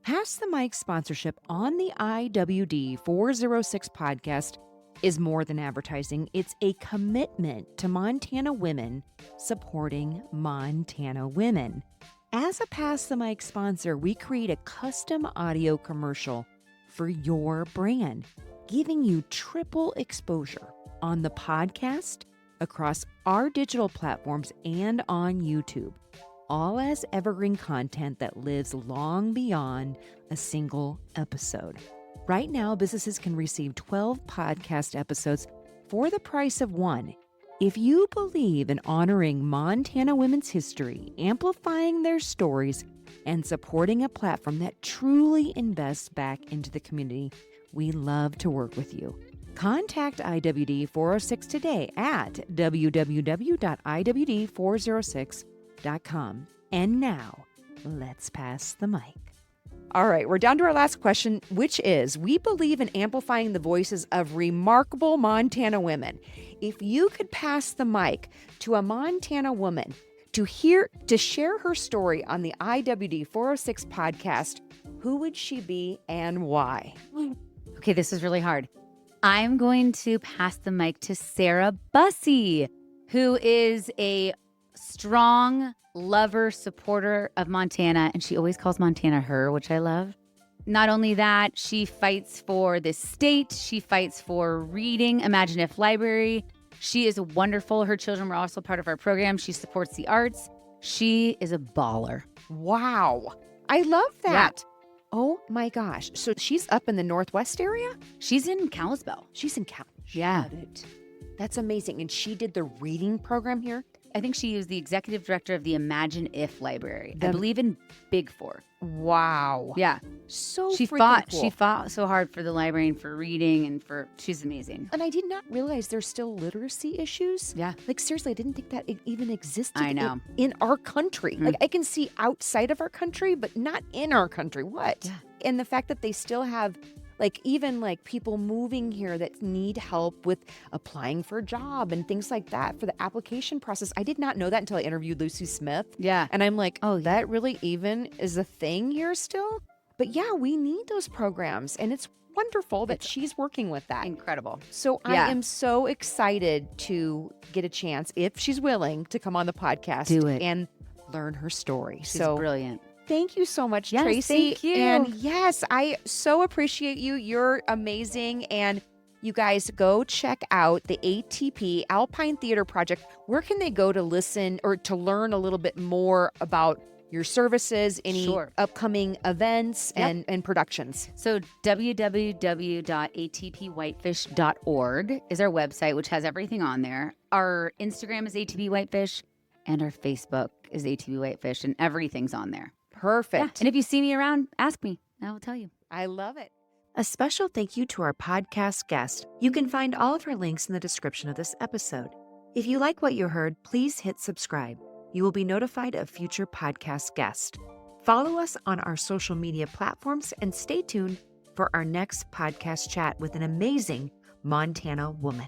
Pass the Mic sponsorship on the IWD406 podcast is more than advertising. It's a commitment to Montana women supporting Montana women. As a Pass the Mic sponsor, we create a custom audio commercial for your brand, giving you triple exposure on the podcast, across our digital platforms, and on YouTube, all as evergreen content that lives long beyond a single episode. Right now, businesses can receive 12 podcast episodes for the price of one. If you believe in honoring Montana women's history, amplifying their stories, and supporting a platform that truly invests back into the community, we love to work with you. Contact IWD406 today at www.iwd406.com. And now, let's pass the mic. All right, we're down to our last question, which is, we believe in amplifying the voices of remarkable Montana women. If you could pass the mic to a Montana woman to share her story on the IWD406 podcast, who would she be and why? Okay, this is really hard. I'm going to pass the mic to Sarah Bussey, who is a strong lover, supporter of Montana, and she always calls Montana her, which I love. Not only that, she fights for this state. She fights for reading, Imagine If Library. She is wonderful. Her children were also part of our program. She supports the arts. She is a baller. Wow. I love that. Yeah. Oh my gosh. So she's up in the Northwest area? She's in Kalispell. She's in Cal. Yeah. That's amazing. And she did the reading program here? I think she is the executive director of the Imagine If Library. I believe in Big Four. Wow. Yeah. So she fought. Cool. She fought so hard for the library and for reading and she's amazing. And I did not realize there's still literacy issues. Yeah. Like, seriously, I didn't think that it even existed. I know. In our country. Mm-hmm. Like, I can see outside of our country, but not in our country. What? Yeah. And the fact that they still have, like, even like people moving here that need help with applying for a job and things like that for the application process. I did not know that until I interviewed Lucy Smith. Yeah. And I'm like, oh, that really even is a thing here still? But yeah, we need those programs. And it's wonderful that she's working with that. Incredible. So yeah. I am so excited to get a chance, if she's willing, to come on the podcast. Do it. And learn her story. She's brilliant. thank you so much, Yes, Tracy. thank you. And yes, I so appreciate you. You're amazing. And you guys go check out the ATP Alpine Theater Project. Where can they go to listen or to learn a little bit more about your services, any upcoming events and productions? So www.atpwhitefish.org is our website, which has everything on there. Our Instagram is ATP Whitefish, and our Facebook is ATP Whitefish, and everything's on there. Perfect. Yeah. And if you see me around, ask me. I will tell you. I love it. A special thank you to our podcast guest. You can find all of her links in the description of this episode. If you like what you heard, please hit subscribe. You will be notified of future podcast guests. Follow us on our social media platforms and stay tuned for our next podcast chat with an amazing Montana woman.